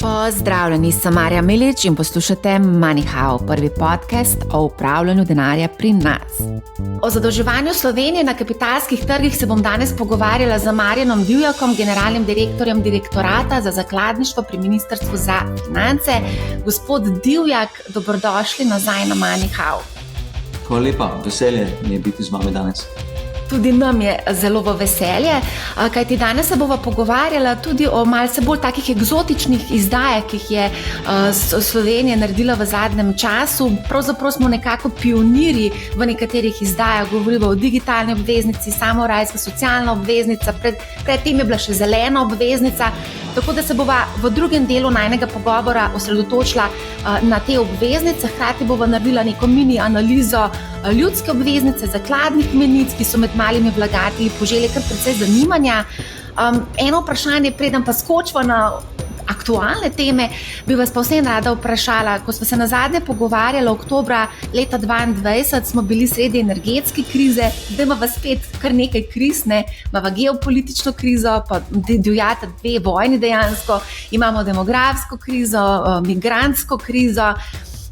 Pozdravljeni, sem Marja Milič in poslušate MoneyHow, prvi podcast o upravljanju denarja pri nas. O zadolževanju Slovenije na kapitalskih trgih se bom danes pogovarjala z Marjanom Divjakom, generalnim direktorjem Direktorata za zakladništvo pri Ministrstvu za finance. Gospod Divjak, dobrodošli nazaj na MoneyHow. Hvala lepa, veselje mi je biti z vami danes. Tudi nam je zelo v veselje, kajti danes se bova pogovarjala tudi o malce bolj takih eksotičnih izdajah, ki jih je Slovenija naredila v zadnjem času. Pravzaprav smo nekako pionirji v nekaterih izdajah, govorimo o digitalni obveznici, samorajska socialna obveznica, predtem je bila še zelena obveznica, tako da se bova v drugem delu najnega pogovora osredotočila na te obveznice, hkrati bova naredila neko mini analizo ljudske obveznice, zakladnih menic, ki so med malimi vlagatelji poželi kar precej zanimanja. Eno vprašanje, preden pa skočiva na aktualne teme, bi vas pa vseeno rada vprašala, ko smo se nazadnje pogovarjali oktobra leta 2022, smo bili sredi energetske krize, zdaj imamo spet kar nekaj kriz, imamo geopolitično krizo, pa divjata dve vojni dejansko, imamo demografsko krizo, migrantsko krizo.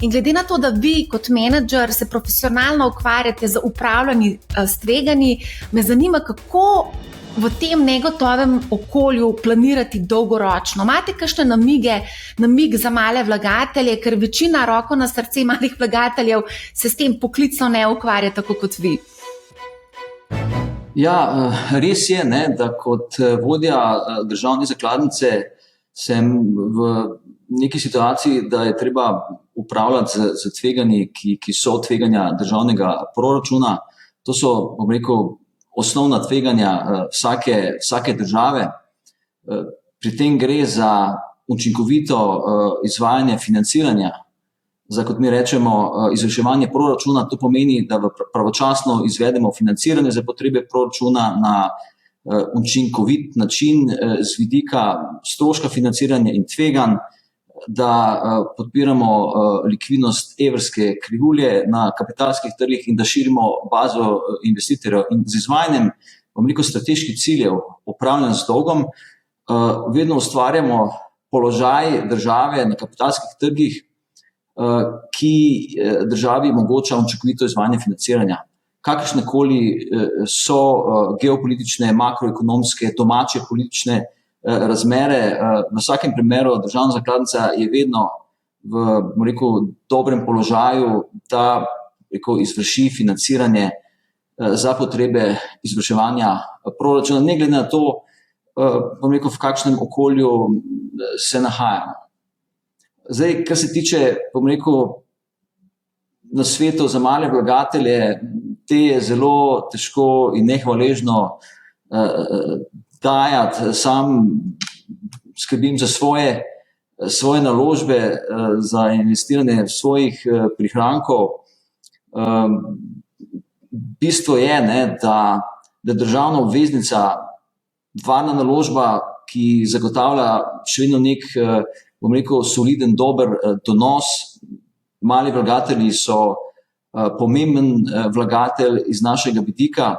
In glede na to, da vi kot menedžer se profesionalno ukvarjate z upravljanjem s tveganji, me zanima, kako v tem negotovem okolju planirati dolgoročno. Imate kakšne namig za male vlagatelje, ker večina, roko na srce, malih vlagateljev se s tem poklicno ne ukvarja tako kot vi? Ja, res je, da kot vodja državne zakladnice sem v neki situaciji, da je treba upravljati z tveganji, ki so tveganja državnega proračuna. To so, bom rekel, osnovna tveganja vsake države. Pri tem gre za učinkovito izvajanje financiranja, za, kot mi rečemo, izvrševanje proračuna. To pomeni, da pravočasno izvedemo financiranje za potrebe proračuna na učinkovit način z vidika stroška financiranja in tveganj, da podpiramo likvidnost evrske krivulje na kapitalskih trgih in da širimo bazo investitorjev. In z izvajanjem, bom rekel, strateških ciljev upravljanja z dolgom vedno ustvarjamo položaj države na kapitalskih trgih, ki državi omogoča učinkovito izvajanje financiranja. Kakršnekoli so geopolitične, makroekonomske, domače politične razmere, v vsakem primeru državna zakladnica je vedno v dobrem položaju, da izvrši financiranje za potrebe izvrševanja proračuna, ne glede na to, v kakšnem okolju se nahajamo. Zdaj, kar se tiče, na svetu za male vlagatelje, te je zelo težko in nehvaležno dajati. Sam skrbim za svoje naložbe, za investiranje svojih prihrankov. Bistvo je, da državna obveznica, varna naložba, ki zagotavlja še vedno nek, soliden, dober donos. Mali vlagatelji so pomemben vlagatelj iz našega vidika.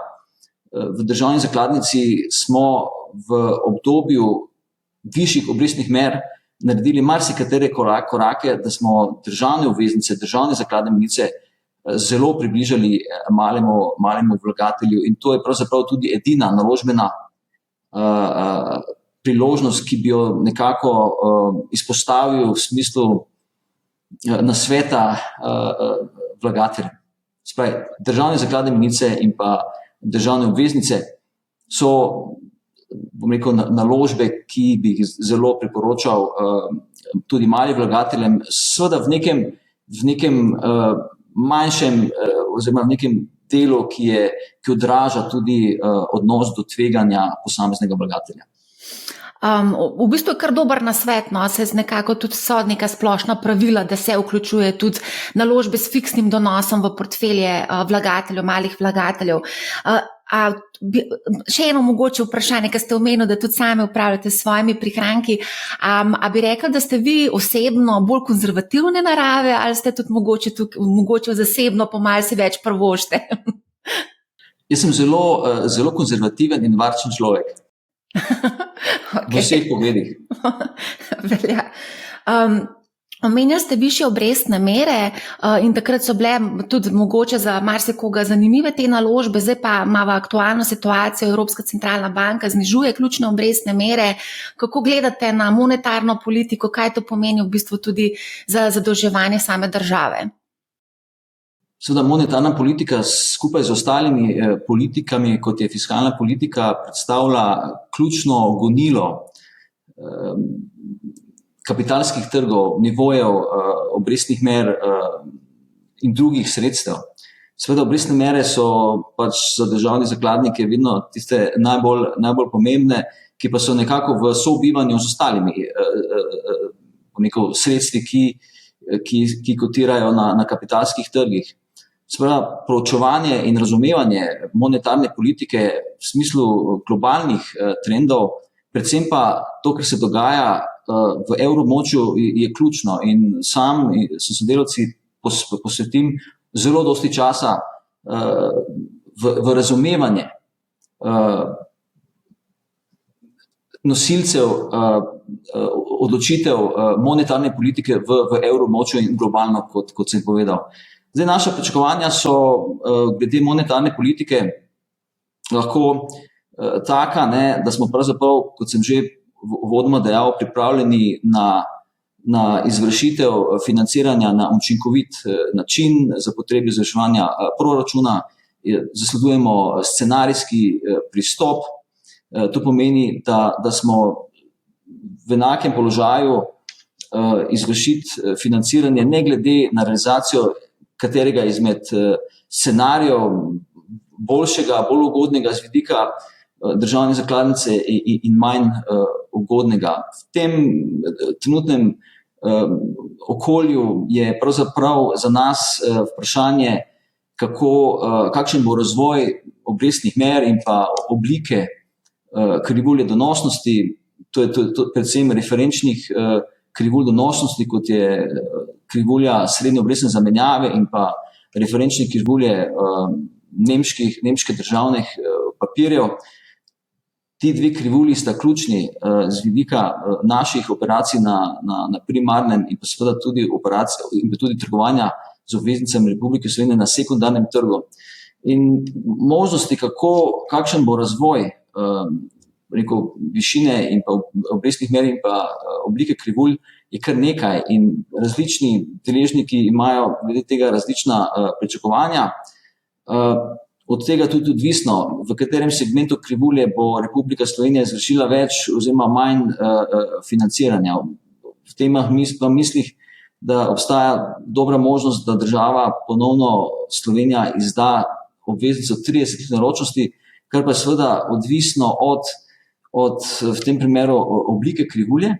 V državni zakladnici smo v obdobju višjih obrestnih mer naredili marsikatere korake, da smo državne obveznice, državne zakladne menice zelo približali malemu vlagatelju. In to je pravzaprav tudi edina naložbena priložnost, ki bi jo nekako izpostavil v smislu nasveta vlagateljem. Državne zakladne menice in pa državne obveznice so, naložbe, ki bi jih zelo priporočal tudi malim vlagateljem, seveda v nekem manjšem oziroma v nekem delu, ki odraža tudi odnos do tveganja posameznega vlagatelja. V bistvu je kar dober nasvet, se nekako tudi so neka splošna pravila, da se vključuje tudi naložbe s fiksnim donosom v portfelje vlagateljev, malih vlagateljev. Še eno mogoče vprašanje, ker ste omenili, da tudi sami upravljate s svojimi prihranki. A bi rekli, da ste vi osebno bolj konzervativne narave ali ste tudi mogoče zasebno pa malo si več privoščite? Jaz sem zelo konzervativen in varčen človek. Okay. V vseh pogledih. Velja. Omenjali ste višje obrestne mere in takrat so bile tudi mogoče za marsikoga zanimive te naložbe, zdaj pa imamo aktualno situacijo, Evropska centralna banka znižuje ključne obrestne mere. Kako gledate na monetarno politiko, kaj to pomeni v bistvu tudi za zadolževanje same države? Seveda monetarna politika skupaj z ostalimi politikami, kot je fiskalna politika, predstavlja ključno gonilo kapitalskih trgov, nivojev, obrestnih mer in drugih sredstev. Seveda obrestne mere so pač za državne zakladnike vedno tiste najbolj pomembne, ki pa so nekako v sobivanju z ostalimi sredstvi, ki kotirajo na kapitalskih trgih. Seveda proučevanje in razumevanje monetarne politike v smislu globalnih trendov, predvsem pa to, kar se dogaja v evroobmočju, je ključno in sam s sodelavci posvetim zelo dosti časa v razumevanje nosilcev odločitev monetarne politike v evroobmočju in globalno, kot sem povedal. Zdaj, naša pričakovanja so glede monetarne politike lahko taka, da smo pravzaprav, kot sem že uvodoma dejal, pripravljeni na izvršitev financiranja na učinkovit način za potrebe izvrševanja proračuna. Zasledujemo scenarijski pristop. To pomeni, da smo v enakem položaju izvršiti financiranje ne glede na realizacijo katerega izmed scenarijev boljšega, bolj ugodnega z vidika državne zakladnice in manj ugodnega. V tem trenutnem okolju je pravzaprav za nas vprašanje, kakšen bo razvoj obrestnih mer in pa oblike krivulje donosnosti, to je predvsem referenčnih krivulj donosnosti, kot je krivulja srednje obrestne zamenjave in pa referenčne krivulje nemške državnih papirjev. Ti dve krivulji sta ključni z vidika naših operacij na primarnem in pa seveda tudi operacij in pa tudi trgovanja z obveznicami Republike Slovenije na sekundarnem trgu. In možnosti, kakšen bo razvoj višine in pa obrestnih mer in pa oblike krivulj, je kar nekaj in različni deležniki imajo glede tega različna pričakovanja. Od tega tudi odvisno, v katerem segmentu krivulje bo Republika Slovenija izvršila več oziroma manj financiranja. V tem mislih, da obstaja dobra možnost, da država ponovno Slovenija izda obveznico 30-letne ročnosti, kar pa je seveda odvisno od v tem primeru oblike krivulje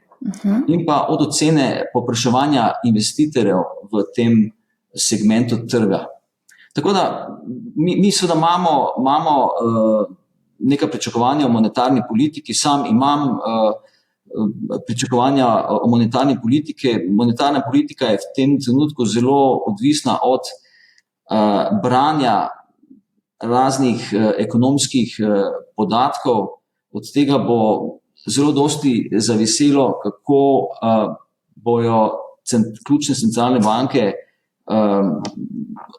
in pa od ocene povpraševanja investitorjev v tem segmentu trga. Tako da mi seveda imamo neka pričakovanja o monetarni politiki, sam imam pričakovanja o monetarni politike. Monetarna politika je v tem trenutku zelo odvisna od branja raznih ekonomskih podatkov. Od tega bo zelo dosti zaviselo, kako bojo ključne centralne banke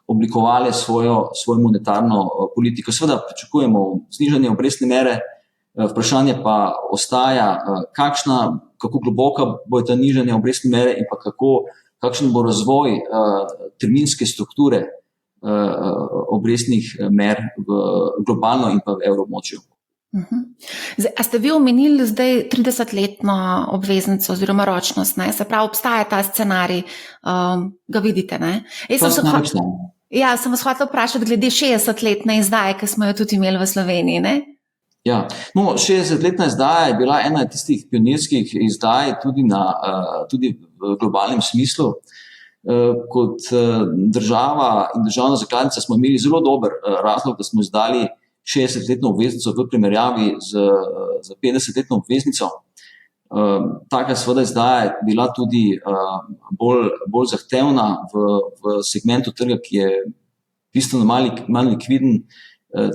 oblikovali svojo monetarno politiko. Seveda pričakujemo znižanje obrestne mere, vprašanje pa ostaja, kako globoka bo ta nižanje obrestne mere in pa kakšen bo razvoj terminske strukture obrestnih mer globalno in pa v evroobmočju. A ste vi omenili zdaj 30-letno obveznico oziroma ročnost, ne? Se pravi, obstaja ta scenarij, ga vidite, ne? Sem vas hotela vprašati glede 60-letne izdaje, ki smo jo tudi imeli v Sloveniji, ne? Ja, 60-letna izdaja je bila ena tistih pionirskih izdaj tudi v globalnem smislu. Kot država in državna zakladnica smo imeli zelo dober razlog, da smo izdali 60-letno obveznico v primerjavi z 50-letno obveznico. Taka seveda izdaja je bila tudi bolj zahtevna v segmentu trga, ki je bistveno manj likviden,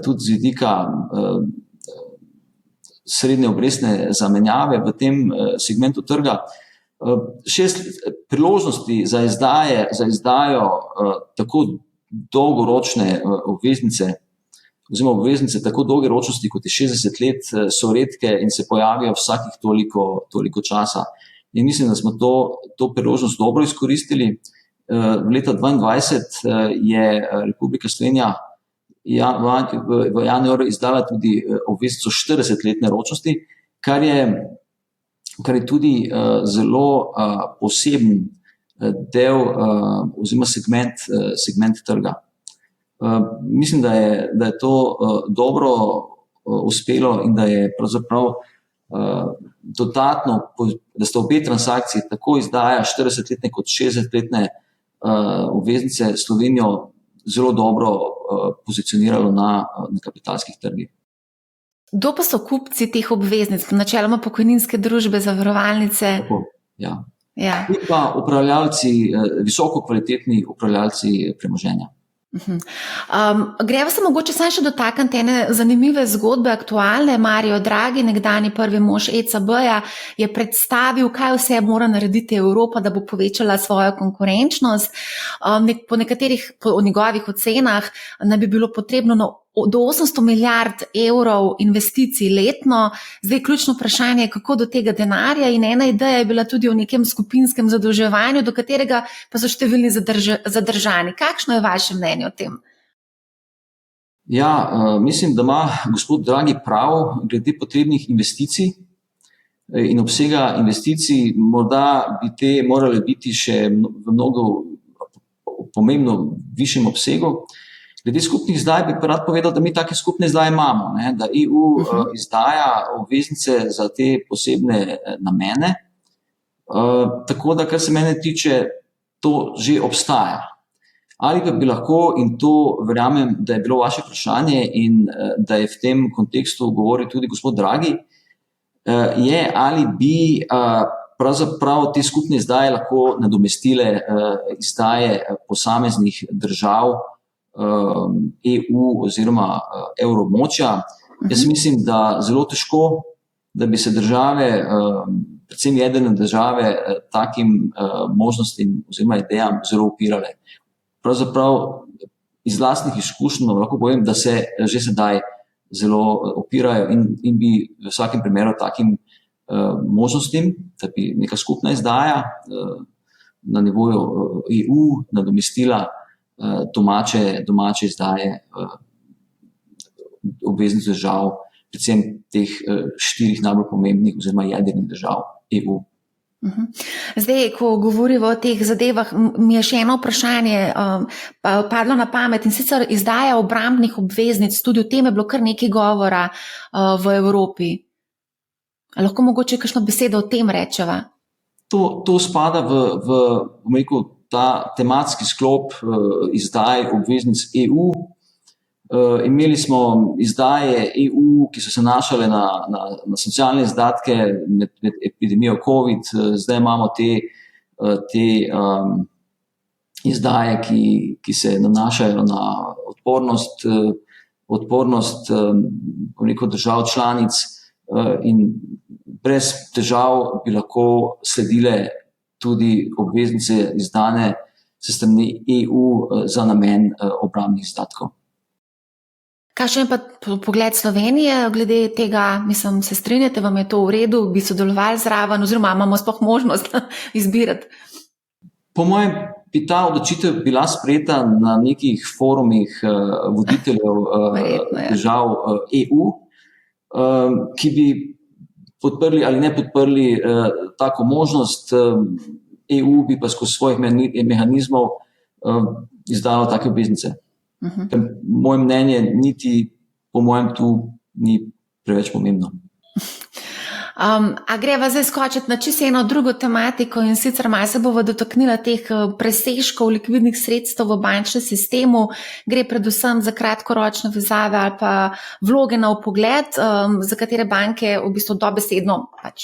tudi z vidika srednje obrestne zamenjave v tem segmentu trga. 6 priložnosti za izdajo tako dolgoročne obveznice, oziroma obveznice tako dolge ročnosti, kot je 60 let, so redke in se pojavijo vsakih toliko časa. In mislim, da smo to priložnost dobro izkoristili. V leta 2022 je Republika Slovenija v januarju izdala tudi obveznico 40-letne ročnosti, kar je tudi zelo poseben del oziroma segment trga. Mislim, da je to dobro uspelo in da je pravzaprav dodatno, da sta obe transakciji, tako izdaja 40-letne kot 60-letne obveznice, Slovenijo zelo dobro pozicioniralo na kapitalskih trgih. Kdo pa so kupci teh obveznic? Načeloma pokojninske družbe, zavarovalnice? Tako, ja. In pa upravljalci, visoko kvalitetni upravljalci premoženja. Greva se mogoče samo še dotakniti ene zanimive zgodbe, aktualne. Mario Draghi, nekdanji prvi mož ECB-ja, je predstavil, kaj vse mora narediti Evropa, da bo povečala svojo konkurenčnost. Po njegovih ocenah naj bi bilo potrebno do 800 milijard evrov investicij letno. Zdaj ključno vprašanje je, kako do tega denarja, in ena ideja je bila tudi o nekem skupinskem zadolževanju, do katerega pa so številni zadržani. Kakšno je vaše mnenje o tem? Ja, mislim, da ima gospod Draghi prav glede potrebnih investicij in obsega investicij. Morda bi te morale biti še v mnogo pomembno višjem obsegu. Glede skupnih izdaj bi rad povedal, da mi take skupne izdaje imamo, da EU izdaja obveznice za te posebne namene. Tako da, kar se mene tiče, to že obstaja. Ali pa bi lahko, in to verjamem, da je bilo vaše vprašanje in da je v tem kontekstu govoril tudi gospod Draghi, je, ali bi pravzaprav te skupne izdaje lahko nadomestile izdaje posameznih držav EU oziroma evroobmočja. Jaz mislim, da zelo težko, da bi se države, predvsem jedrne države, takim možnostim oziroma idejam zelo upirale. Pravzaprav iz lastnih izkušenj lahko povem, da se že sedaj zelo upirajo in bi v vsakem primeru takim možnostim, da bi neka skupna izdaja na nivoju EU nadomestila domače izdaje obveznic držav, predvsem teh 4 najbolj pomembnih oziroma jedrnih držav EU. Zdaj, ko govorimo o teh zadevah, mi je še eno vprašanje padlo na pamet, in sicer izdaja obrambnih obveznic. Tudi o tem je bilo kar nekaj govora v Evropi. Lahko mogoče kakšno besedo o tem rečeva? To spada v ta tematski sklop izdaj obveznic EU. Imeli smo izdaje EU, ki so se nanašale na socialne izdatke med epidemijo COVID. Zdaj imamo te izdaje, ki se nanašajo na odpornost držav članic, in brez težav bi lahko sledile tudi obveznice izdane se strani EU za namen obrambnih izdatkov. Kakšen je pa pogled Slovenije glede tega? Mislim, se strinjate, vam je to v redu, bi sodelovali zraven, oziroma imamo sploh možnost izbirati? Po mojem bi ta odločitev bila sprejeta na nekih forumih voditeljev držav EU, ki bi podprli ali ne podprli tako možnost. EU bi pa skozi svojih mehanizmov izdalo take obveznice. Moje mnenje niti po mojem tu ni preveč pomembno. A greva zdaj skočiti na čisto eno drugo tematiko, in sicer malo se bova dotaknila teh presežkov likvidnih sredstev v bančnem sistemu. Gre predvsem za kratkoročne vezave ali pa vloge na vpogled, za katere banke v bistvu dobesedno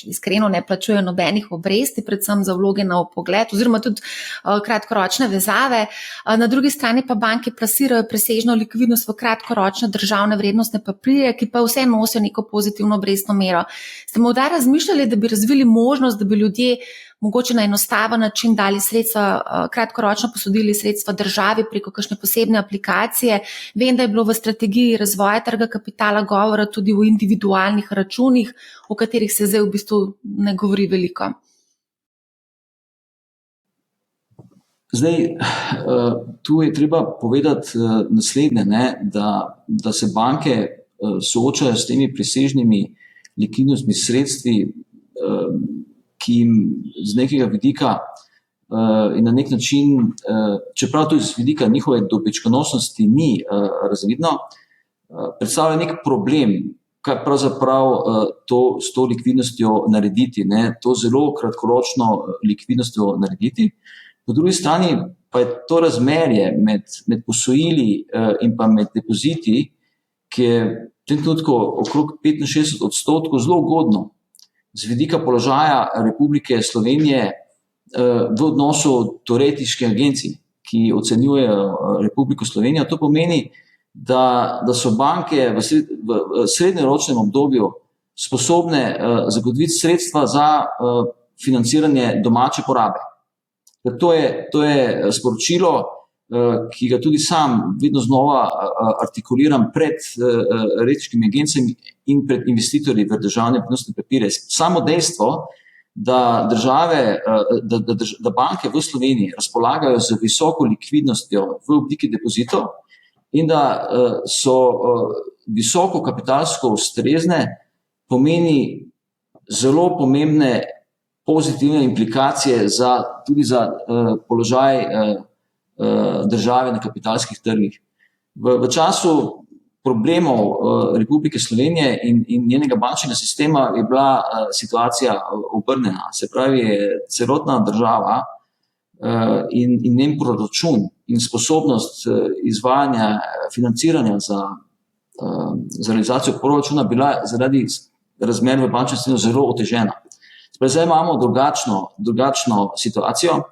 iskreno ne plačujejo nobenih obresti, predvsem za vloge na vpogled oziroma tudi kratkoročne vezave. Na drugi strani pa banke plasirajo presežno likvidnost v kratkoročne državne vrednostne papirje, ki pa vse nosijo neko pozitivno obrestno mero. Ste morda kdaj razmišljali, da bi razvili možnost, da bi ljudje mogoče na enostaven način dali sredstva, kratkoročno posodili sredstva državi preko kakšne posebne aplikacije? Vem, da je bilo v strategiji razvoja trga kapitala govora tudi o individualnih računih, o katerih se zdaj v bistvu ne govori veliko. Zdaj, tu je treba povedati naslednje, da se banke soočajo s temi presežnimi likvidnostnimi sredstvi, ki jim z nekega vidika in na nek način, čeprav to iz vidika njihove dobičkonosnosti ni razvidno, predstavlja nek problem, kaj pravzaprav s to likvidnostjo narediti, to zelo kratkoročno likvidnostjo narediti. Po drugi strani pa je to razmerje med posojili in pa med depoziti, ki je v tem trenutku okrog 65% zelo ugodno z vidika položaja Republike Slovenije v odnosu do ratinških agencij, ki ocenjujejo Republiko Slovenijo. To pomeni, da so banke v srednjeročnem obdobju sposobne zagotoviti sredstva za financiranje domače porabe. To je sporočilo, ki ga tudi sam vedno znova artikuliram pred ratinškimi agencijami in pred investitorji v državne vrednostne papirje. Samo dejstvo, da banke v Sloveniji razpolagajo z visoko likvidnostjo v obliki depozitov in da so visoko kapitalsko ustrezne, pomeni zelo pomembne pozitivne implikacije tudi za položaj države na kapitalskih trgih. V času problemov Republike Slovenije in njenega bančnega sistema je bila situacija obrnjena. Se pravi, je celotna država in njen proračun in sposobnost izvajanja financiranja za realizacijo proračuna bila zaradi razmer v bančnem sistemu zelo otežena. Zdaj imamo drugačno situacijo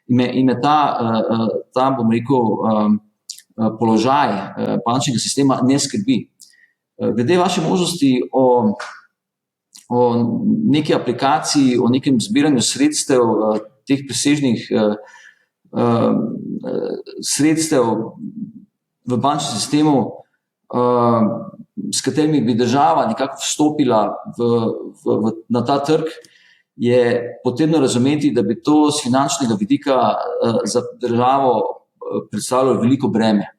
in me ta bom rekel, položaj bančnega sistema ne skrbi. Glede vaše možnosti o neki aplikaciji, o nekem zbiranju sredstev, teh presežnih sredstev v bančnem sistemu, s katerimi bi država nekako vstopila na ta trg, je potrebno razumeti, da bi to z finančnega vidika za državo predstavljalo veliko breme.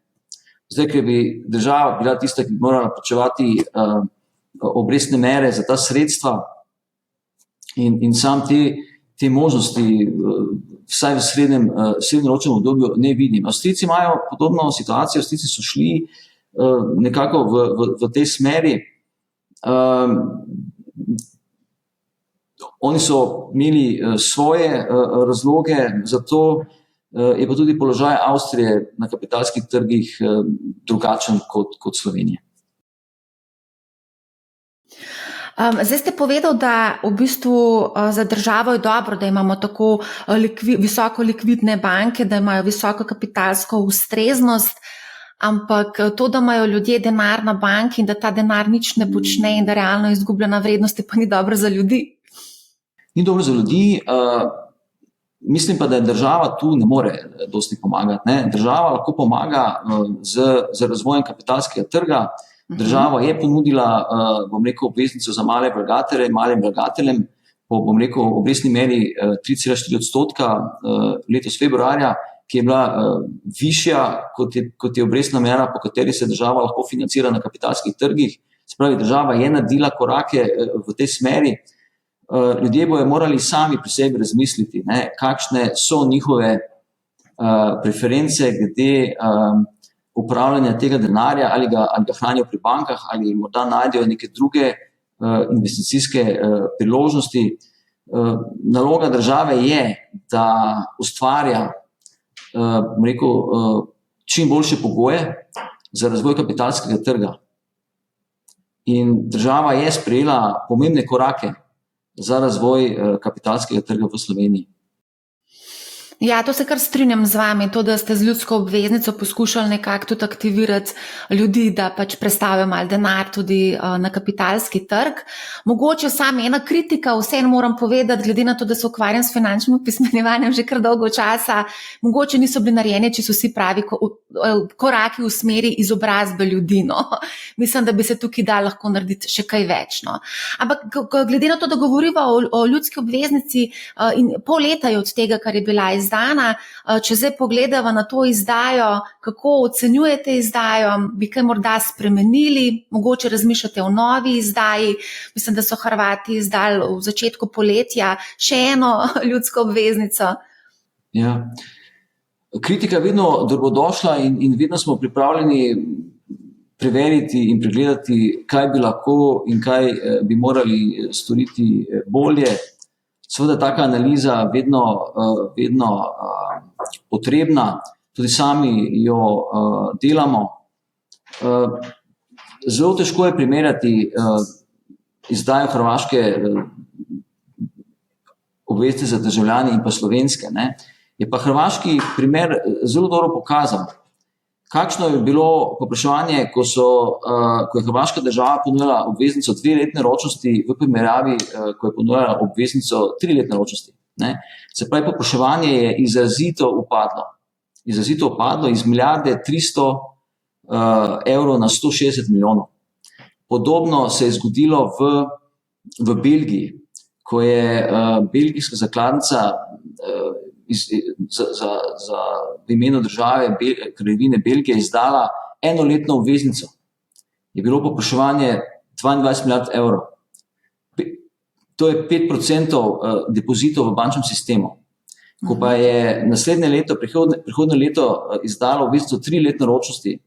Zdaj, ker bi država bila tista, ki bi morala plačevati obrestne mere za ta sredstva in sam te možnosti vsaj v srednjeročnem obdobju ne vidim. Avstrijci imajo podobno situacijo, Avstrijci so šli nekako v tej smeri. Oni so imeli svoje razloge, zato je pa tudi položaj Avstrije na kapitalskih trgih drugačen kot Slovenije. Zdaj ste povedali, da v bistvu za državo je dobro, da imamo tako visoko likvidne banke, da imajo visoko kapitalsko ustreznost, ampak to, da imajo ljudje denar na banki in da ta denar nič ne počne in da realno izgublja na vrednosti, pa ni dobro za ljudi. Ni dobro za ljudi. Mislim pa, da država tu ne more dosti pomagati. Država lahko pomaga z razvojem kapitalskega trga. Država je ponudila, obveznico za male vlagatelje, malim vlagateljem po, obrestni meri 3,4% letos februarja, ki je bila višja kot je obrestna mera, po kateri se država lahko financira na kapitalskih trgih. Se pravi, država je naredila korake v tej smeri. Ljudje bojo morali sami pri sebi razmisliti, kakšne so njihove preference glede upravljanja tega denarja, ali ga hranijo pri bankah, ali morda najdejo neke druge investicijske priložnosti. Naloga države je, da ustvarja čim boljše pogoje za razvoj kapitalskega trga. In država je sprejela pomembne korake za razvoj kapitalskega trga v Sloveniji. Ja, to se kar strinjam z vami, to, da ste z ljudsko obveznico poskušali nekako tudi aktivirati ljudi, da pač prestavijo malo denar tudi na kapitalski trg. Mogoče samo ena kritika, vseeno moram povedati, glede na to, da se ukvarjam s finančnim opismenjevanjem že kar dolgo časa, mogoče niso bili narejeni, če so vsi pravi koraki v smeri izobrazbe ljudi. No. Mislim, da bi se tukaj dalo lahko narediti še kaj več. No. Ampak glede na to, da govoriva o ljudski obveznici in pol leta je od tega, kar je bila izdana, če zdaj pogledava na to izdajo, kako ocenjujete izdajo, bi kaj morda spremenili, mogoče razmišljate o novi izdaji. Mislim, da so Hrvati izdali v začetku poletja še eno ljudsko obveznico. Ja. Kritika je vedno dobrodošla in vedno smo pripravljeni preveriti in pregledati, kaj bi lahko in kaj bi morali storiti bolje. Seveda taka analiza vedno potrebna, tudi sami jo delamo. Zelo težko je primerjati izdajo hrvaške obveznice za državljane in pa slovenske. Ne. Je pa hrvaški primer zelo dobro pokazal, kakšno je bilo povpraševanje, ko je hrvaška država ponujala obveznico 2-letne ročnosti v primerjavi, ko je ponujala obveznico 3-letne ročnosti. Ne. Se pravi, povpraševanje je izrazito upadlo iz milijarde 300 evrov na 160 milijonov. Podobno se je zgodilo v Belgiji, ko je belgijska zakladnica v imenu države Kraljevine Belgije izdala enoletno obveznico. Je bilo povpraševanje 22 milijard evrov. To je 5% depozitov v bančnem sistemu. Ko pa je naslednje leto, prihodnje leto izdalo obveznico 3-letne ročnosti,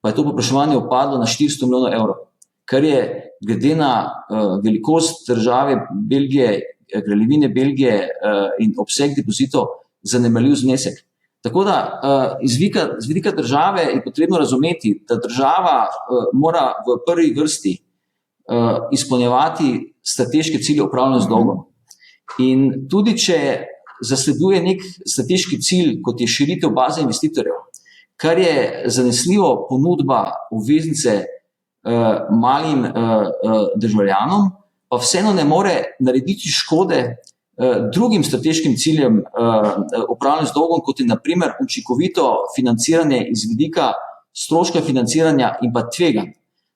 pa je to povpraševanje upadlo na 400 milijonov evrov, kar je glede na velikost države Belgije, Kraljevine Belgije in obseg depozitov zanemarljiv znesek. Tako da z vidika države je potrebno razumeti, da država mora v prvi vrsti izpolnjevati strateške cilje upravljanja z dolgom. In tudi če zasleduje nek strateški cilj, kot je širitev baze investitorjev, kar je zanesljivo ponudba obveznice malim državljanom, pa vseeno ne more narediti škode drugim strateškim ciljem upravljanja z dolgom, kot je na primer učinkovito financiranje iz vidika stroška financiranja in pa tveganj.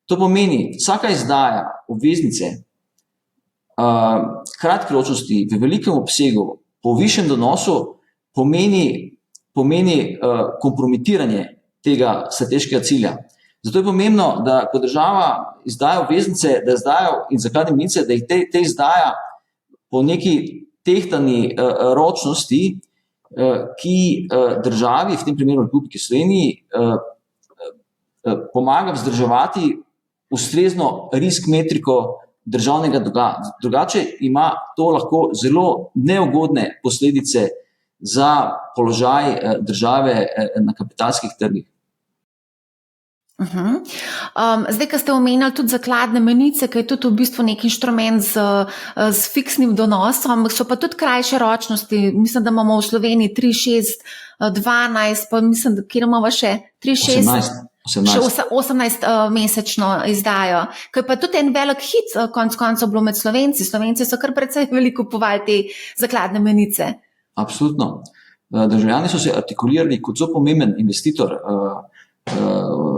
To pomeni, vsaka izdaja obveznice kratke ročnosti v velikem obsegu po višjem donosu pomeni kompromitiranje tega strateškega cilja. Zato je pomembno, da ko država izdaja obveznice, da izdajo in zakladne menice, da jih te izdaja po neki tehtani ročnosti, ki državi, v tem primeru Republiki Sloveniji, pomaga vzdrževati ustrezno risk metriko državnega dolga. Drugače ima to lahko zelo neugodne posledice za položaj države na kapitalskih trgih. Zdaj, ko ste omenjali tudi zakladne menice, ki je tudi v bistvu nek inštrument z fiksnim donosom, so pa tudi krajše ročnosti. Mislim, da imamo v Sloveniji 3, 6, 12, pa mislim, da kjer imamo še 3, 6, 18 mesečno izdajo. Ki je pa tudi en velik hit konec koncev bilo med Slovenci. Slovenci so kar precej veliko kupovali te zakladne menice. Absolutno. Državljani so se artikulirali kot zelo pomemben investitor,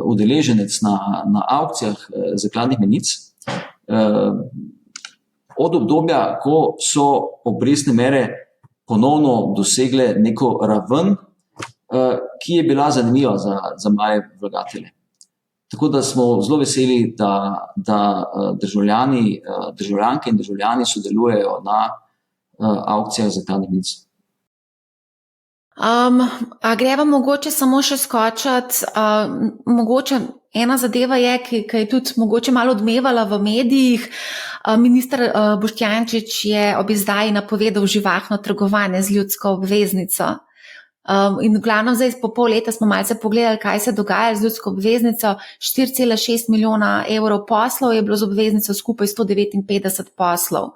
udeleženec na aukcijah zakladnih menic, od obdobja, ko so obrestne mere ponovno dosegle neko raven, ki je bila zanimiva za mlade vlagatelje. Tako da smo zelo veseli, da državljanke in državljani sodelujejo na aukcijah zakladnih menic. A greva mogoče samo še skočiti, mogoče ena zadeva je, ki je tudi mogoče malo odmevala v medijih. Minister Boštjančič je ob izdaji napovedal živahno trgovanje z ljudsko obveznico. In v glavnem zdaj po pol leta smo malce pogledali, kaj se dogaja z ljudsko obveznico. 4,6 milijona evrov poslov je bilo z obveznico, skupaj 159 poslov.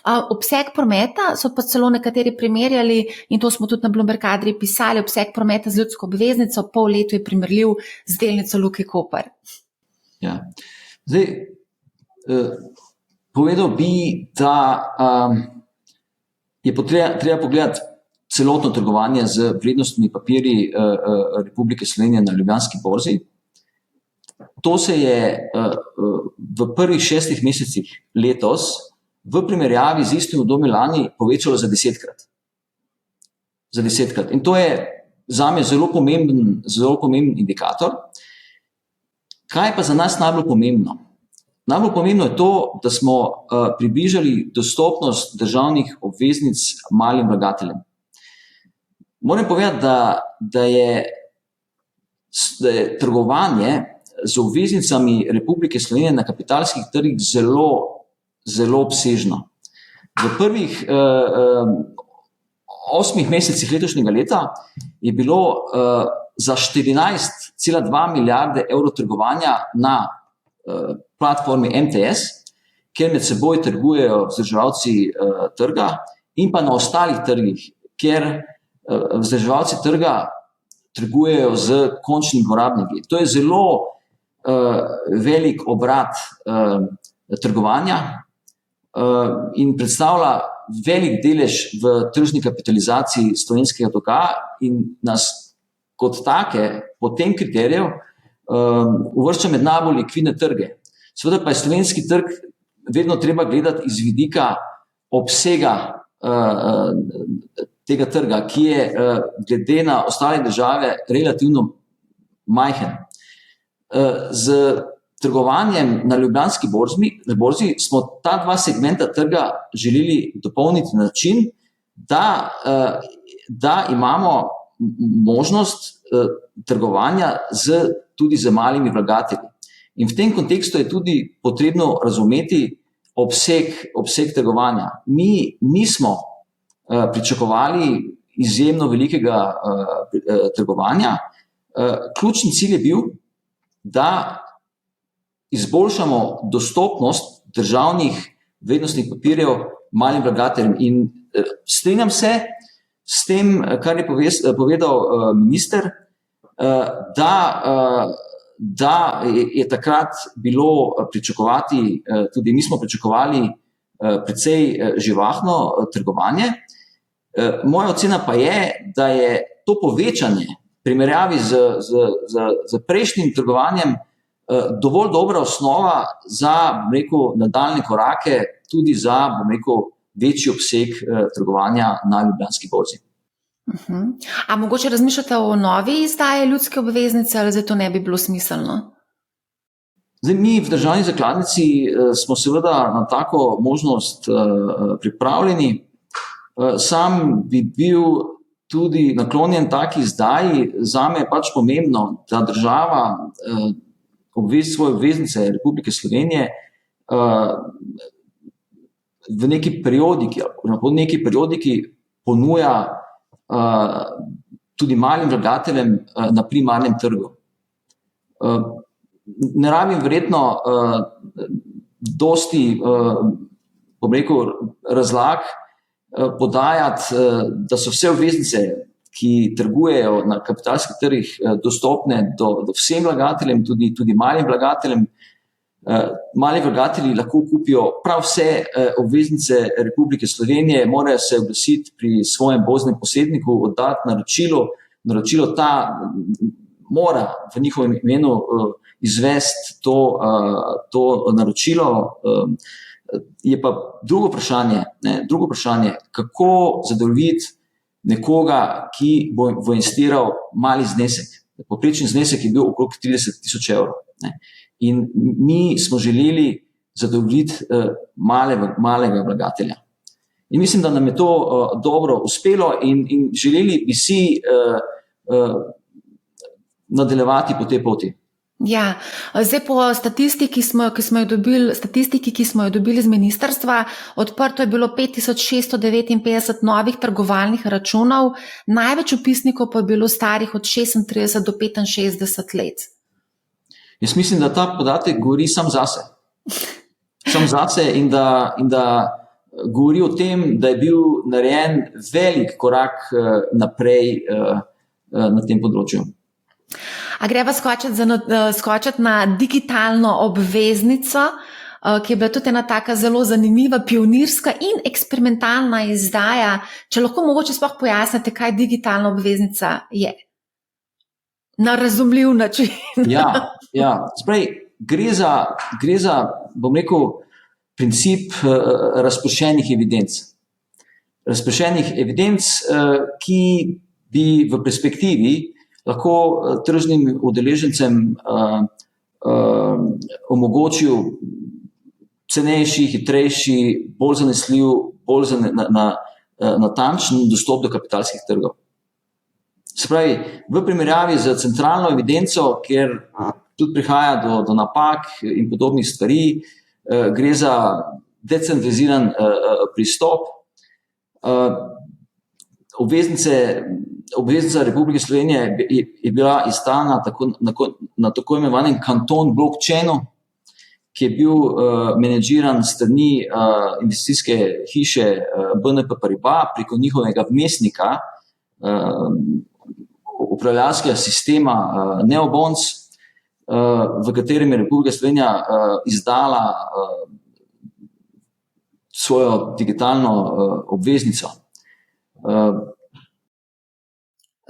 Obseg prometa so pa celo nekateri primerjali, in to smo tudi na Bloomberg Adrii pisali, obseg prometa z ljudsko obveznico pol letu je primerljiv z delnico Luke Koper. Ja. Zdaj, povedal bi, da je treba pogledati celotno trgovanje z vrednostnimi papirji Republike Slovenije na Ljubljanski borzi. To se je v prvih 6 mesecih letos v primerjavi z istim obdobjem lani povečalo za 10-krat. Za 10-krat. In to je zame zelo pomemben indikator. Kaj pa za nas najbolj pomembno? Najbolj pomembno je to, da smo približali dostopnost državnih obveznic malim vlagateljem. Moram povedati, da je trgovanje z obveznicami Republike Slovenije na kapitalskih trgih zelo obsežno. V prvih 8 mesecih letošnjega leta je bilo za 14,2 milijarde evrov trgovanja na platformi MTS, kjer med seboj trgujejo vzdrževalci trga, in pa na ostalih trgih, kjer vzdrževalci trga trgujejo z končnimi uporabniki. To je zelo velik obrat trgovanja in predstavlja velik delež v tržni kapitalizaciji slovenskega toka in nas kot take po tem kriteriju uvršča med najbolj likvidne trge. Seveda pa je slovenski trg vedno treba gledati iz vidika obsega tega trga, ki je glede na ostale države relativno majhen. Z trgovanjem na Ljubljanski borzi smo ta dva segmenta trga želeli dopolniti na način, da imamo možnost trgovanja tudi z malimi vlagatelji. In v tem kontekstu je tudi potrebno razumeti obseg trgovanja. Mi nismo pričakovali izjemno velikega trgovanja. Ključni cilj je bil, da izboljšamo dostopnost državnih vrednostnih papirjev malim vlagateljem. In strinjam se s tem, kar je povedal minister, da je takrat bilo pričakovati, tudi mi smo pričakovali precej živahno trgovanje. Moja ocena pa je, da je to povečanje v primerjavi z prejšnjim trgovanjem dovolj dobra osnova za, nadaljne korake, tudi za, večji obseg trgovanja na Ljubljanski borzi. A mogoče razmišljate o novi izdaji ljudske obveznice, ali zato ne bi bilo smiselno? Zdaj, mi v državni zakladnici smo seveda na tako možnost pripravljeni. Sam bi bil tudi naklonjen taki izdaji. Zame je pač pomembno, da država svoje obveznice Republike Slovenije v neki periodiki ponuja tudi malim vlagateljem na primarnem trgu. Ne rabim verjetno dosti razlag podajati, da so vse obveznice, ki trgujejo na kapitalskih trgih, dostopne do vsem vlagateljem, tudi malim vlagateljem. Mali vlagatelji lahko kupijo prav vse obveznice Republike Slovenije, morajo se oglasiti pri svojem borznem posredniku, oddati naročilo, ta mora v njihovem imenu izvesti to naročilo. Je pa drugo vprašanje, kako zadovoljiti nekoga, ki bo investiral mali znesek. Povprečni znesek je bil okrog 30.000 evrov. In mi smo želeli zadovoljiti malega vlagatelja. In mislim, da nam je to dobro uspelo in želeli bi si nadaljevati po tej poti. Ja, zdaj po statistiki, ki smo jo dobili z ministrstva, odprto je bilo 5659 novih trgovalnih računov, največ vpisnikov pa je bilo starih od 36 do 65 let. Jaz mislim, da ta podatek govori sam zase in da govori o tem, da je bil narejen velik korak naprej na tem področju. A greva skočiti na digitalno obveznico, ki je bila tudi ena taka zelo zanimiva, pionirska in eksperimentalna izdaja. Če lahko mogoče sploh pojasnite, kaj digitalna obveznica je. Na razumljiv način. Ja. Sprej, gre za, bom rekel, princip razpršenih evidenc. Razpršenih evidenc, ki bi v perspektivi lahko tržnim udeležencem omogočil cenejši, hitrejši, bolj zanesljiv, bolj natančen dostop do kapitalskih trgov. Se pravi, v primerjavi z centralno evidenco, kjer tudi prihaja do napak in podobnih stvari, gre za decentraliziran pristop. Obveznica Republike Slovenije je bila izdana na tako imenovanem kanton blockchainu, ki je bil menedžiran s strani investicijske hiše BNP Paribas preko njihovega vmesnika, upravljalskega sistema Neobonds, v katerem je Republika Slovenija izdala svojo digitalno obveznico.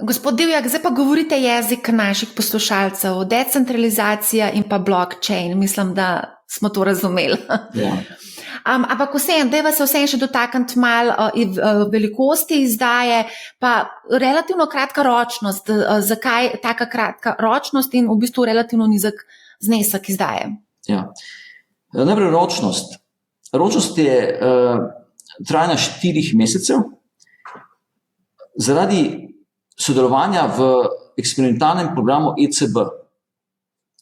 Gospod Divjak, zdaj pa govorite jezik naših poslušalcev, decentralizacija in pa blockchain. Mislim, da smo to razumeli. Ja. Ampak dajva se vseeno še dotakniti malo velikosti izdaje, pa relativno kratka ročnost. Zakaj taka kratka ročnost in v bistvu relativno nizek znesek izdaje? Ja. Najprej ročnost. Ročnost je trajna 4 mesecev. Zaradi sodelovanja v eksperimentalnem programu ECB.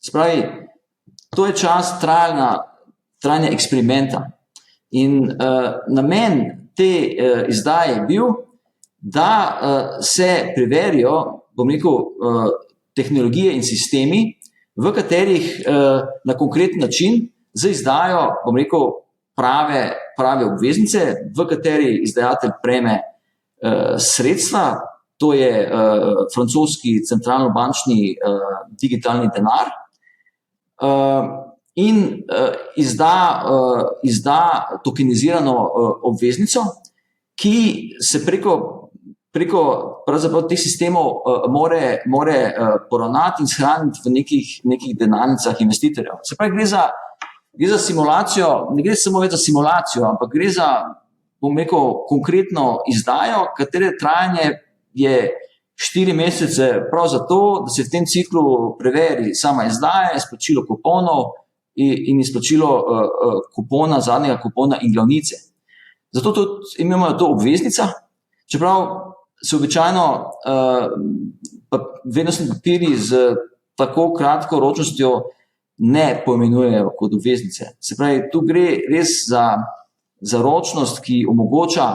Spravi, to je čas trajanja eksperimenta. In namen te izdaje je bil, da se preverijo, bom rekel, tehnologije in sistemi, v katerih na konkreten način z izdajo, bom rekel, prave obveznice, v kateri izdajatelj prejme sredstva, to je francoski centralno-bančni digitalni denar, in izda tokenizirano obveznico, ki se preko pravzaprav teh sistemov more poravnati in shraniti v nekih denarnicah investitorjev. Se pravi, gre za simulacijo, ne gre samo več za simulacijo, ampak gre za, bom rekel, konkretno izdajo, katere trajanje je 4 mesece prav zato, da se v tem ciklu preveri sama izdaja, izplačilo kuponov in izplačilo kupona, zadnjega kupona in glavnice. Zato tudi imamo to obveznica, čeprav se običajno vrednostni papirji z tako kratko ročnostjo ne poimenujejo kot obveznice. Se pravi, tu gre res za ročnost, ki omogoča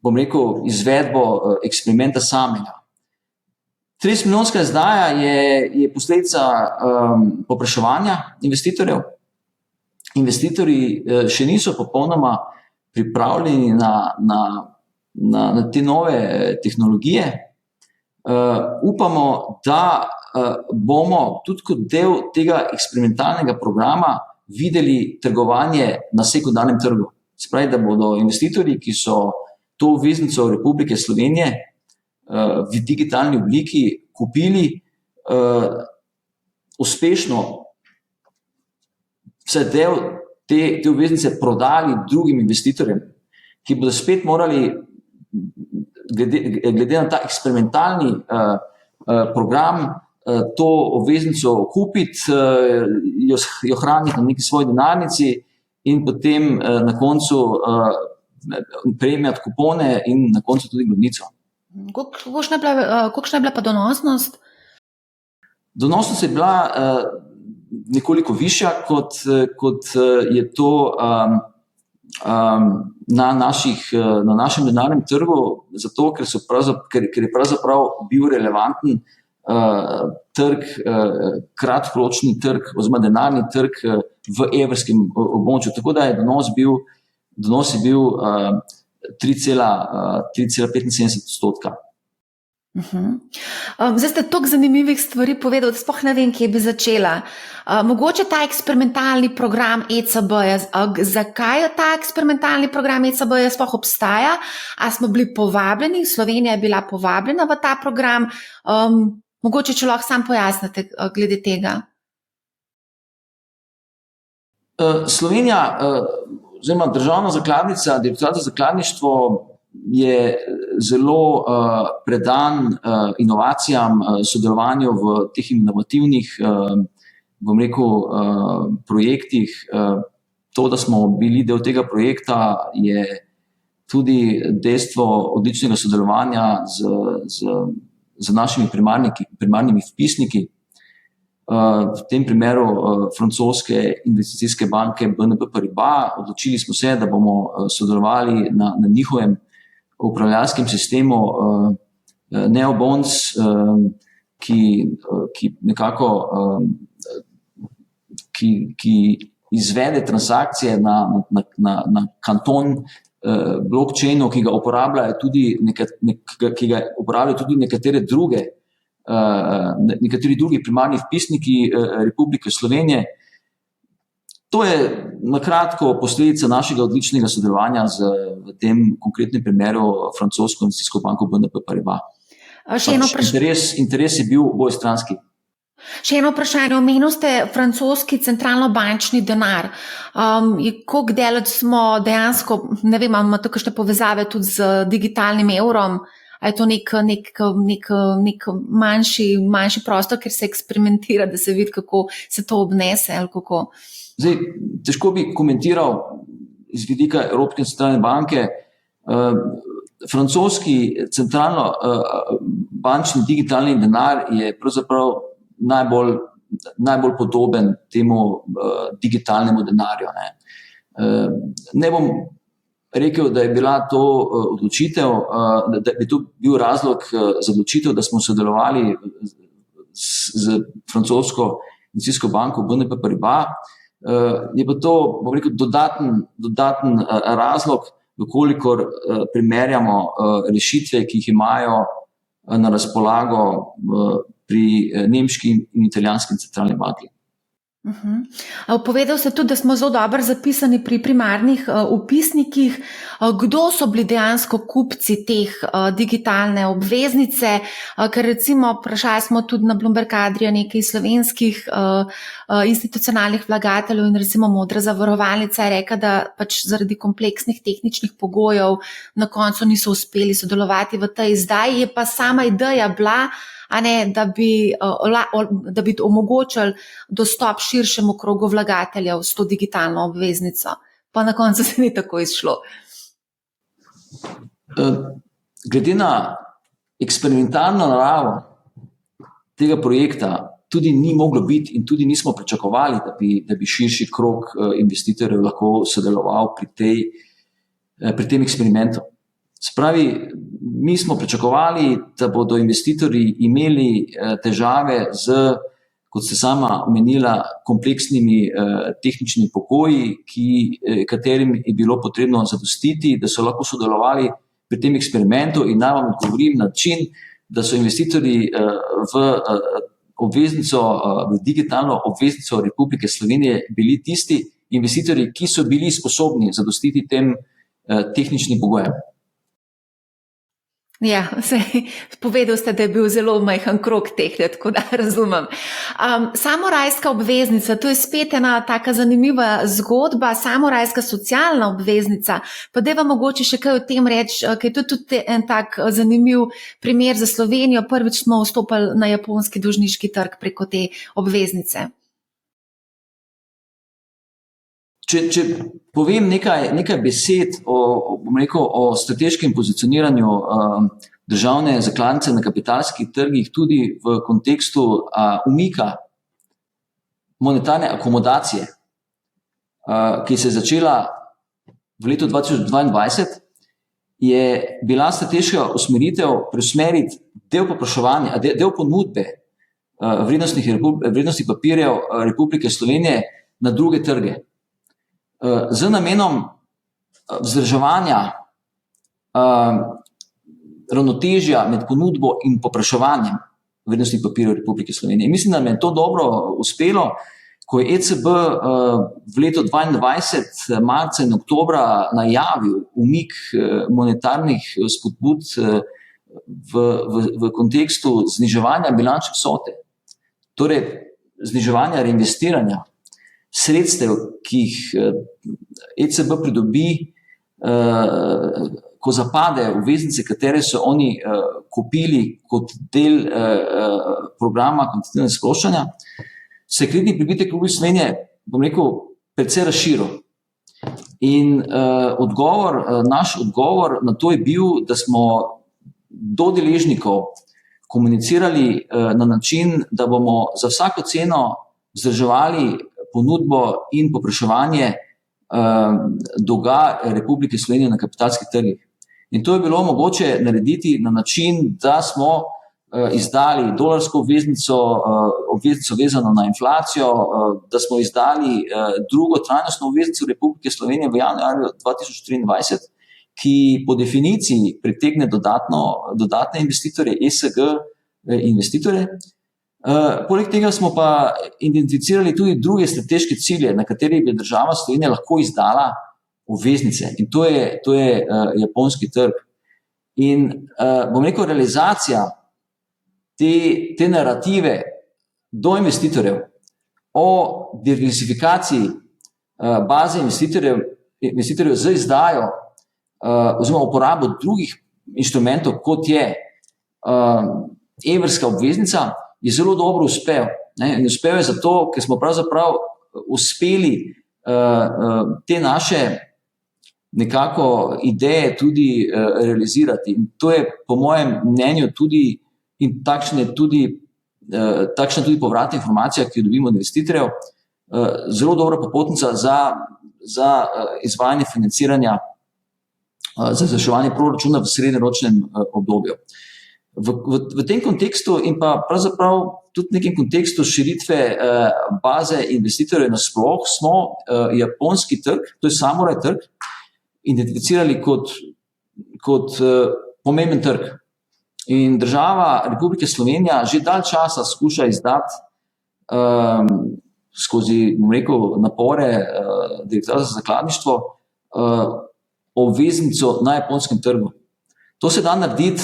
bom rekel, izvedbo eksperimenta samega. 30-milijonska izdaja je posledica povpraševanja investitorjev. Investitorji še niso popolnoma pripravljeni na te nove tehnologije. Upamo, da bomo tudi kot del tega eksperimentalnega programa videli trgovanje na sekundarnem trgu. Se pravi, da bodo investitorji, ki so to obveznico Republike Slovenije v digitalni obliki kupili, uspešno vse del te obveznice prodali drugim investitorjem, ki bodo spet morali, glede na ta eksperimentalni program, to obveznico kupiti, jo hraniti na neki svoji denarnici in potem na koncu prejemati kupone in na koncu tudi glavnico. Kolikšna je bila pa donosnost? Donosnost je bila nekoliko višja, kot je to na našem denarnem trgu, zato ker je pravzaprav bil relevanten trg, kratkoročni trg oziroma denarni trg v evrskem območju. Tako da je donos bil donos je bil 3,75%. Zdaj ste toliko zanimivih stvari povedali, da sploh ne vem, kje bi začela. Mogoče ta eksperimentalni program ECB-ja, zakaj ta eksperimentalni program ECB-ja sploh obstaja? A smo bili povabljeni, Slovenija je bila povabljena v ta program? Mogoče, če lahko sam pojasnite glede tega. Slovenija, oziroma državna zakladnica, Direktorat za zakladništvo je zelo predan inovacijam, sodelovanju v teh inovativnih, projektih. To, da smo bili del tega projekta, je tudi dejstvo odličnega sodelovanja z našimi primarnimi vpisniki. V tem primeru francoske investicijske banke BNP Paribas. Odločili smo se, da bomo sodelovali na njihovem upravljalskem sistemu Neobonds, ki izvede transakcije na kanton blockchainu, ki ga uporabljajo tudi nekateri drugi primarni vpisniki Republike Slovenije. To je na kratko posledica našega odličnega sodelovanja v tem konkretnem primeru francosko investicijsko banko BNP Paribas. Interes je bil obojestranski. Še eno vprašanje. Omenili ste francoski centralno-bančni denar. Koliko daleč smo dejansko, ne vem, ima to kakšne povezave tudi z digitalnim evrom? A je to nek manjši prostor, kjer se eksperimentira, da se vidi, kako se to obnese ali kako? Zdaj, težko bi komentiral iz vidika Evropske centralne banke. Francoski centralno-bančni digitalni denar je pravzaprav najbolj podoben temu digitalnemu denarju. Ne bom rekel, da je bila to odločitev, da bi to bil razlog za odločitev, da smo sodelovali z francosko investicijsko banko BNP Paribas. Je pa to, bom rekel, dodaten razlog, vkolikor primerjamo rešitve, ki jih imajo na razpolago pri nemški in italijanski centralni banki. Povedal ste tudi, da smo zelo dobro zapisani pri primarnih vpisnikih. Kdo so bili dejansko kupci teh digitalne obveznice? Ker recimo vprašali smo tudi na Bloomberg Adria nekaj slovenskih institucionalnih vlagateljev in recimo Modra zavarovalnica je rekla, da pač zaradi kompleksnih tehničnih pogojev na koncu niso uspeli sodelovati v tej izdaji. Je pa sama ideja bila, da bi omogočili dostop širšemu krogu vlagateljev s to digitalno obveznico. Pa na koncu se ni tako izšlo. Glede na eksperimentalno naravo tega projekta tudi ni moglo biti in tudi nismo pričakovali, da bi širši krog investitorjev lahko sodeloval pri tem eksperimentu. Spravi, mi smo pričakovali, da bodo investitorji imeli težave z, kot ste sama omenila, kompleksnimi tehničnimi pogoji, katerim je bilo potrebno zadostiti, da so lahko sodelovali pri tem eksperimentu. In naj vam odgovorim na način, da so investitorji v digitalno obveznico Republike Slovenije bili tisti investitorji, ki so bili sposobni zadostiti tem tehničnim pogojem. Ja, povedal ste, da je bil zelo majhen krog teh, tako da razumem. Samorajska obveznica, to je spet ena taka zanimiva zgodba, samorajska socialna obveznica. Pa daj vam mogoče še kaj o tem reči, ker je to tudi en tak zanimiv primer za Slovenijo. Prvič smo vstopili na japonski dolžniški trg preko te obveznice. Če povem nekaj besed o strateškem pozicioniranju državne zakladnice na kapitalskih trgih, tudi v kontekstu umika monetarne akomodacije, ki se je začela v letu 2022, je bila strateška usmeritev preusmeriti del povpraševanja, del ponudbe vrednostnih papirjev Republike Slovenije na druge trge. Z namenom vzdrževanja ravnotežja med ponudbo in povpraševanjem vrednostnih papirjev Republike Slovenije. In mislim, da mi je to dobro uspelo, ko je ECB v letu 2022, marca in oktobra, najavil umik monetarnih spodbud v kontekstu zniževanja bilančne vsote, torej zniževanja reinvestiranja sredstev, ki jih ECB pridobi, ko zapade obveznice, katere so oni kupili kot del programa kvantitativnega sproščanja, se je kreditni pribitek Republike Slovenije, bom rekel, precej razširil. In naš odgovor na to je bil, da smo do deležnikov komunicirali na način, da bomo za vsako ceno vzdrževali ponudbo in povpraševanje dolga Republike Slovenije na kapitalskih trgih. In to je bilo mogoče narediti na način, da smo izdali dolarsko obveznico vezano na inflacijo, da smo izdali drugo trajnostno obveznico Republike Slovenije v januarju 2023, ki po definiciji pritegne dodatne investitorje, ESG investitorje. Poleg tega smo pa identificirali tudi druge strateške cilje, na katerih bi država Slovenija lahko izdala obveznice. In to je japonski trg. In bom rekel, realizacija te narative do investitorjev o diversifikaciji baze investitorjev z izdajo oziroma uporabo drugih inštrumentov, kot je evrska obveznica, je zelo dobro uspel. In uspel je zato, ker smo pravzaprav uspeli te naše nekako ideje tudi realizirati. In to je po mojem mnenju tudi, in takšna tudi povratna informacija, ki jo dobimo od investitorjev, zelo dobra popotnica za izvajanje financiranja, za izvrševanje proračuna v srednjeročnem obdobju. V tem kontekstu in pa pravzaprav tudi v nekem kontekstu širitve baze investitorjev nasploh smo japonski trg, to je samuraj trg, identificirali kot pomemben trg. In država Republike Slovenija že dalj časa skuša izdati skozi, bom rekel, napore Direktorata za zakladništvo obveznico na japonskem trgu. To se da narediti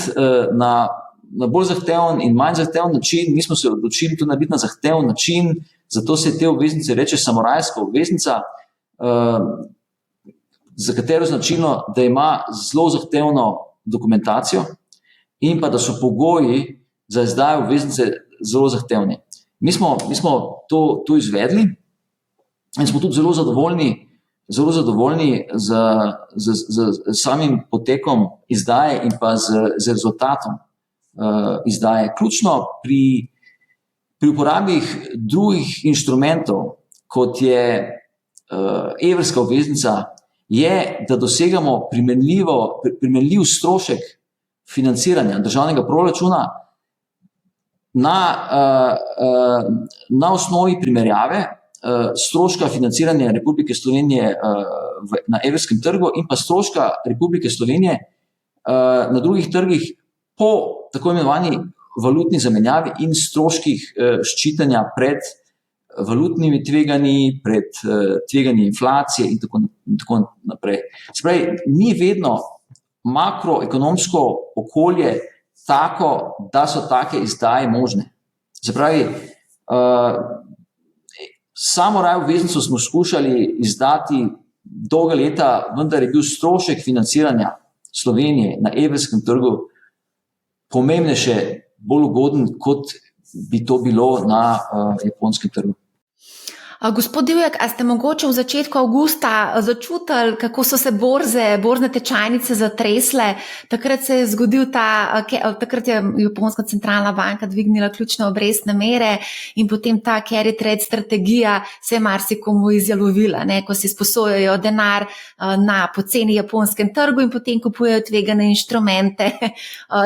na bolj zahteven in manj zahteven način. Mi smo se odločili to narediti na zahteven način, zato se te obveznice reče samurajska obveznica, za katero značilno, da ima zelo zahtevno dokumentacijo in pa da so pogoji za izdajo obveznice zelo zahtevni. Mi smo to izvedli in smo tudi zelo zadovoljni z samim potekom izdaje in pa z rezultatom izdaje. Ključno pri uporabi drugih inštrumentov, kot je evrska obveznica, je, da dosegamo primerljiv strošek financiranja državnega proračuna na osnovi primerjave stroška financiranja Republike Slovenije na evrskem trgu in pa stroška Republike Slovenije na drugih trgih po tako imenovani valutni zamenjavi in stroških ščitanja pred valutnimi tveganji, pred tveganji inflacije in tako naprej. Se pravi, ni vedno makroekonomsko okolje tako, da so take izdaje možne. Se pravi, samuraj obveznico smo skušali izdati dolga leta, vendar je bil strošek financiranja Slovenije na evrskem trgu pomembnejše, bolj ugoden, kot bi to bilo na japonskem trgu. Gospod Divjak, a ste mogoče v začetku avgusta začutili, kako so se borzne tečajnice zatresle? Takrat se je zgodil takrat je Japonska centralna banka dvignila ključne obrestne mere in potem ta carry trade strategija se je marsikomu izjalovila, ko si sposojajo denar na poceni japonskem trgu in potem kupujejo tvegane inštrumente,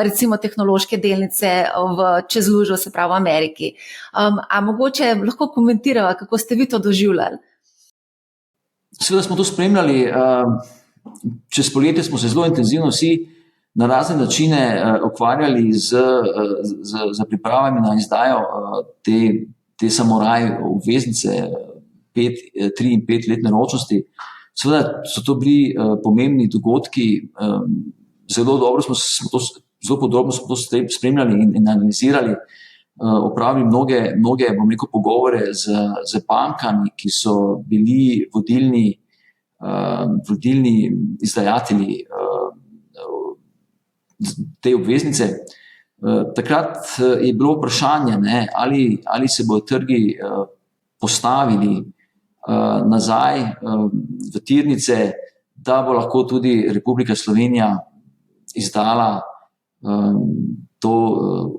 recimo tehnološke delnice čez lužo, se pravi v Ameriki. A mogoče lahko komentirava, kako ste vi to doživljali? Seveda smo to spremljali. čez poletje smo se zelo intenzivno vsi na razne načine ukvarjali z pripravami na izdajo te samuraj obveznice 3 in 5 letne ročnosti. Seveda so to bili pomembni dogodki, zelo podrobno smo to spremljali in analizirali, opravili mnoge pogovore z bankami, ki so bili vodilni izdajatelji te obveznice. Takrat je bilo vprašanje, ali se bodo trgi postavili nazaj v tirnice, da bo lahko tudi Republika Slovenija izdala to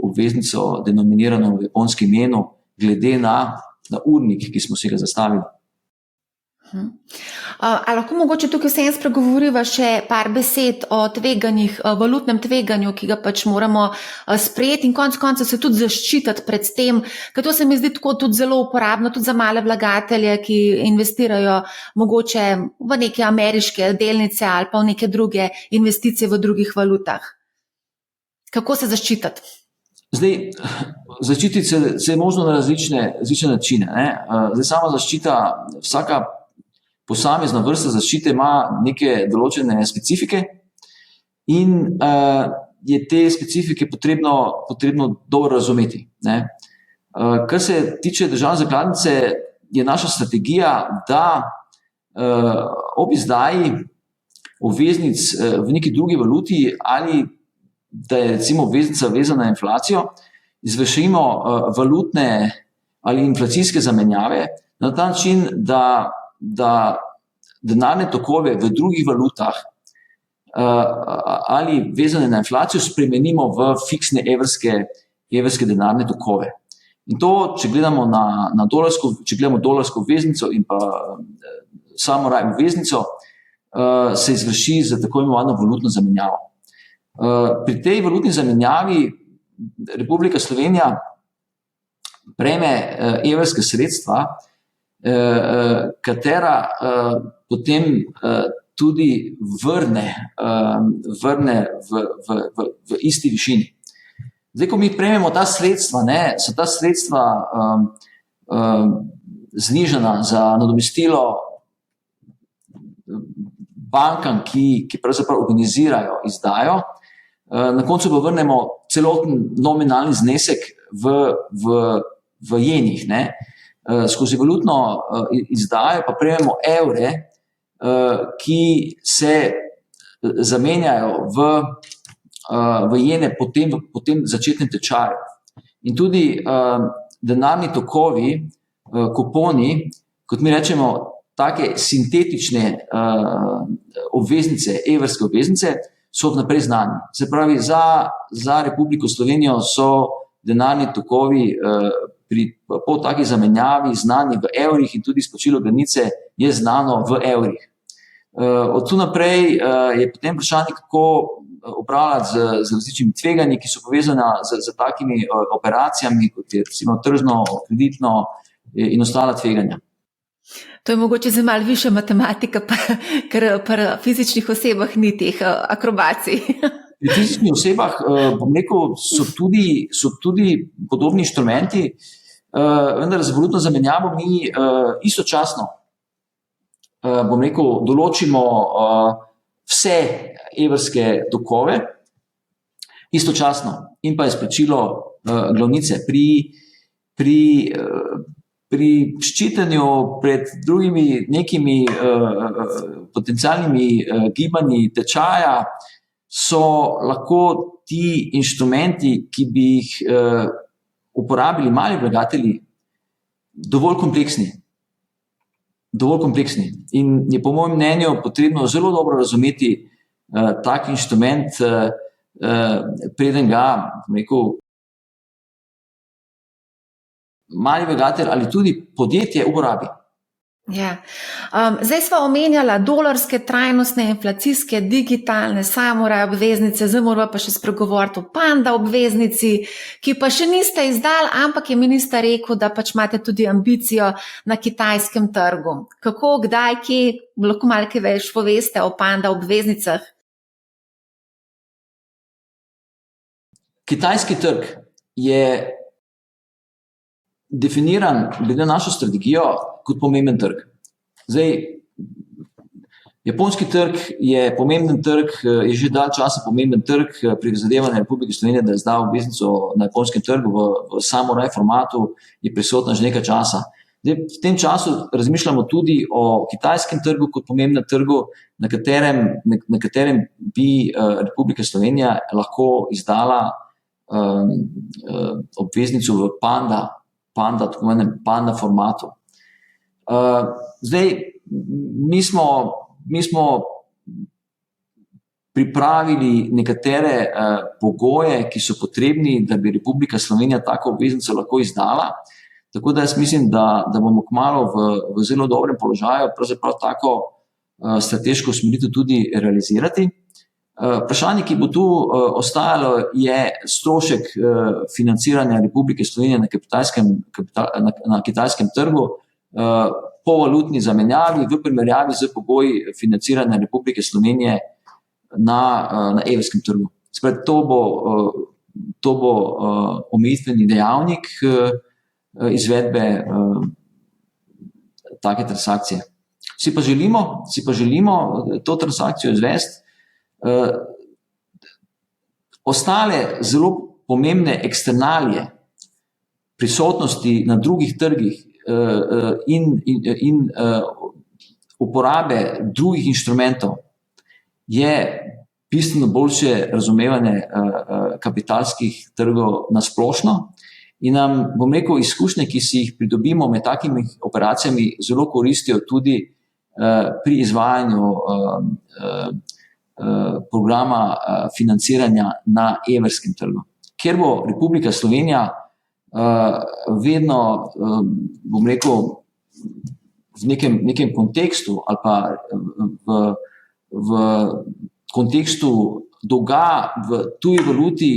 obveznico denominirano v japonskem jenu, glede na urnik, ki smo si ga zastavili. A lahko mogoče tukaj vsem spregovoriva še par besed o tveganjih, valutnem tveganju, ki ga pač moramo sprejeti in konec koncev se tudi zaščititi pred tem, ker to se mi zdi tako tudi zelo uporabno, tudi za male vlagatelje, ki investirajo mogoče v neke ameriške delnice ali pa v neke druge investicije v drugih valutah. Kako se zaščititi? Zdaj, zaščititi se je možno na različne načine. Zdaj, sama zaščita, vsaka posamezna vrsta zaščite ima neke določene specifike in je te specifike potrebno dobro razumeti. Kar se tiče državne zakladnice, je naša strategija, da ob izdaji obveznic v neki drugi valuti ali da je recimo obveznica vezana na inflacijo, izvršimo valutne ali inflacijske zamenjave na ta način, da denarne tokove v drugih valutah ali vezane na inflacijo spremenimo v fiksne evrske denarne tokove. In to, če gledamo dolarsko obveznico in pa samuraj obveznico, se izvrši za tako imenovano valutno zamenjavo. Pri tej valutni zamenjavi Republika Slovenija prejme evrska sredstva, katera potem tudi vrne v isti višini. Zdaj, ko mi prejmemo ta sredstva, so ta sredstva znižana za nadomestilo bankam, ki pravzaprav organizirajo izdajo, na koncu pa vrnemo celoten nominalni znesek v jenih. Skozi valutno izdajo pa prejmemo evre, ki se zamenjajo v jene po tem začetnem tečaju. In tudi denarni tokovi, kuponi, kot mi rečemo, take sintetične obveznice, evrske obveznice, so vnaprej znani. Se pravi, za Republiko Slovenijo so denarni tokovi po taki zamenjavi znani v evrih in tudi izplačilo glavnice je znano v evrih. Od tu naprej je potem vprašanje, kako upravljati z različnimi tveganji, ki so povezana z takimi operacijami, kot je recimo tržno, kreditno in ostala tveganja. To je mogoče za malo višja matematika, ker pri fizičnih osebah ni teh akrobacij. Pri fizičnih osebah, bom rekel, so tudi podobni inštrumenti, vendar z valutno zamenjavo mi istočasno, bom rekel, določimo vse evrske tokove istočasno in pa izplačilo glavnice. Pri ščitanju pred drugimi nekimi potencialnimi gibanji tečaja so lahko ti inštrumenti, ki bi jih uporabili mali vlagatelji, dovolj kompleksni. In je po mojem mnenju potrebno zelo dobro razumeti tak inštrument, preden ga, bom rekel, mali vlagatelj ali tudi podjetje uporabi. Ja. Zdaj smo omenjala dolarske, trajnostne, inflacijske, digitalne, samuraj obveznice, zdaj moramo pa še spregovoriti o panda obveznici, ki pa še niste izdali, ampak je minister rekel, da pač imate tudi ambicijo na kitajskem trgu. Kako, kdaj, kje, lahko malo kaj več poveste o panda obveznicah? Kitajski trg je definiran, glede na našo strategijo, kot pomemben trg. Zdaj, japonski trg je pomemben trg, je že dalj časa pomemben trg, prizadevanje Republike Slovenije, da je izdal obveznico na japonskem trgu v samuraj formatu, je prisotna že nekaj časa. Zdaj, v tem času razmišljamo tudi o kitajskem trgu kot pomembnem trgu, na katerem bi Republika Slovenija lahko izdala obveznico v panda, tako imenem panda formatu. Zdaj, mi smo pripravili nekatere pogoje, ki so potrebni, da bi Republika Slovenija tako obveznico lahko izdala, tako da jaz mislim, da bomo kmalu v zelo dobrem položaju pravzaprav tako strateško usmeritev tudi realizirati. Vprašanje, ki bo tu ostajalo, je strošek financiranja Republike Slovenije na kitajskem trgu po valutni zamenjavi v primerjavi z pogoji financiranja Republike Slovenije na evrskem trgu. Spet, to bo omejitveni dejavnik izvedbe take transakcije. Si pa želimo to transakcijo izvesti. Ostale zelo pomembne eksternalije prisotnosti na drugih trgih in uporabe drugih inštrumentov je bistveno boljše razumevanje kapitalskih trgov na splošno in nam, bom rekel, izkušnje, ki si jih pridobimo med takimi operacijami, zelo koristijo tudi pri izvajanju programa financiranja na evrskem trgu. Ker bo Republika Slovenija vedno, bom rekel, v nekem kontekstu ali pa v kontekstu dolga v tuji valuti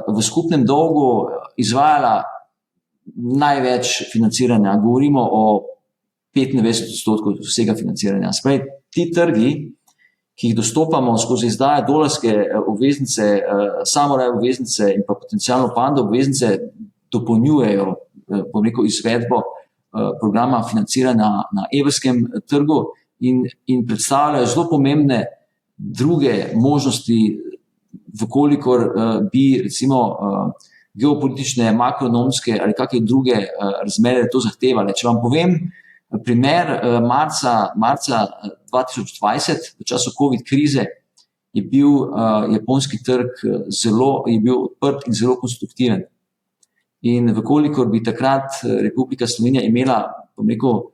v skupnem dolgu izvajala največ financiranja. Govorimo o 95% vsega financiranja. Spravi, ti trgi, ki jih dostopamo skozi izdaje dolarske obveznice, samuraj obveznice in pa potencialno panda obveznice, dopolnjujejo, bom rekel, izvedbo programa financiranja na evrskem trgu in predstavljajo zelo pomembne druge možnosti, vkolikor bi recimo geopolitične, makroekonomske ali kakšne druge razmere to zahtevale. Če vam povem primer, marca 2020, v času COVID krize, je bil japonski trg je bil odprt in zelo konstruktiven. In vkolikor bi takrat Republika Slovenija imela, bom rekel,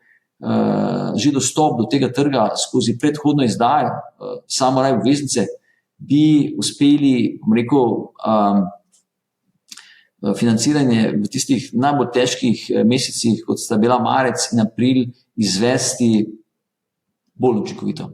že dostop do tega trga skozi predhodno izdajo samuraj obveznice, bi uspeli, bom rekel, financiranje v tistih najbolj težkih mesecih, kot sta bila marec in april, izvesti bolj učinkovito.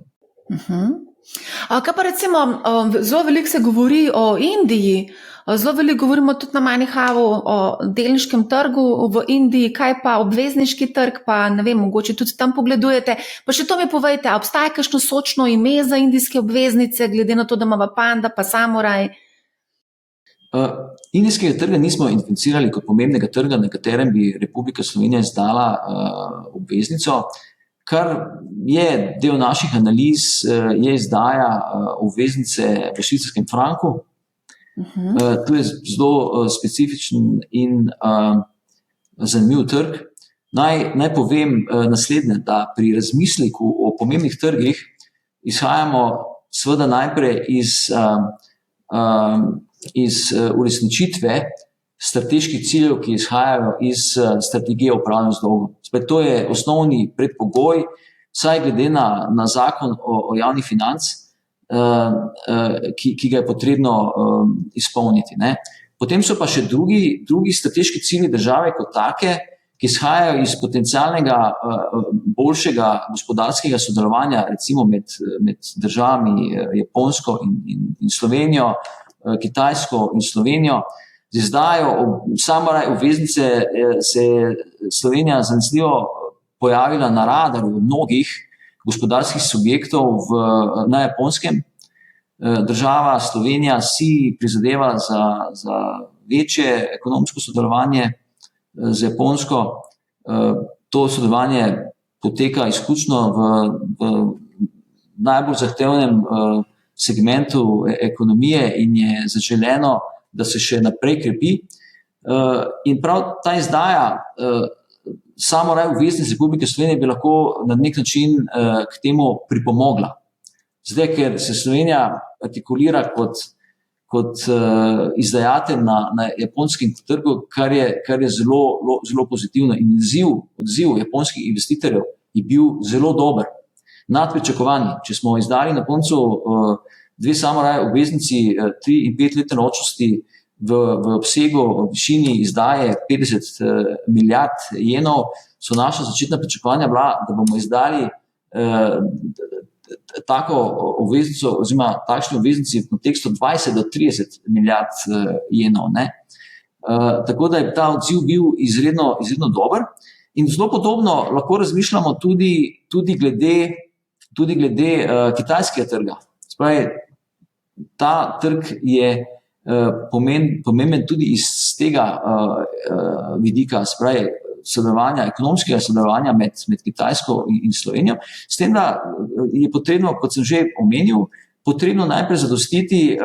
Kaj pa recimo, zelo veliko se govori o Indiji, zelo veliko govorimo tudi na Moneyhowu o delniškem trgu v Indiji, kaj pa obvezniški trg, pa ne vem, mogoče tudi tam pogledujete. Pa še to mi povejte, obstaja kakšno sočno ime za indijske obveznice, glede na to, da imamo panda pa samuraj? Indijskega trga nismo identificirali kot pomembnega trga, na katerem bi Republika Slovenija izdala obveznico. Kar je del naših analiz, je izdaja obveznice v švicarskem franku. To je zelo specifičen in zanimiv trg. Naj povem naslednje, da pri razmisleku o pomembnih trgih izhajamo seveda najprej iz uresničitve strateških ciljev, ki izhajajo iz strategije upravljanja z dolgom. To je osnovni predpogoj, vsaj glede na zakon o javnih financ, ki ga je potrebno izpolniti. Ne. Potem so pa še drugi strateški cilji države kot take, ki izhajajo iz potencialnega boljšega gospodarskega sodelovanja, recimo med državami Japonsko in Slovenijo, Kitajsko in Slovenijo. Z izdajo Samurai obveznice se je Slovenija zanesljivo pojavila na radarju mnogih gospodarskih subjektov na Japonskem. Država Slovenija si prizadeva za večje ekonomsko sodelovanje z Japonsko. To sodelovanje poteka izključno v najbolj zahtevnem segmentu ekonomije in je zaželeno, da se še naprej krepi. In prav ta izdaja Samurai obveznic Republike Slovenije bi lahko na nek način k temu pripomogla. Zdaj, ker se Slovenija artikulira kot izdajatelj na japonskem trgu, kar je zelo pozitivno. In odziv japonskih investitorjev je bil zelo dober, nad pričakovanji. Če smo izdali na koncu 2 Samurai obveznici 3 in 5 letne ročnosti v obsegu v višini izdaje 50 milijard jenov, so naša začetna pričakovanja bila, da bomo izdali tako obveznico oziroma takšne obveznici v kontekstu 20 do 30 milijard jenov. Tako da je ta odziv bil izredno dober. In zelo podobno lahko razmišljamo tudi glede kitajskega trga. Spravi, ta trg je pomemben tudi iz tega vidika, spravi, ekonomskega sodelovanja med Kitajsko in Slovenijo. S tem, da je potrebno, kot sem že omenil, potrebno najprej zadostiti,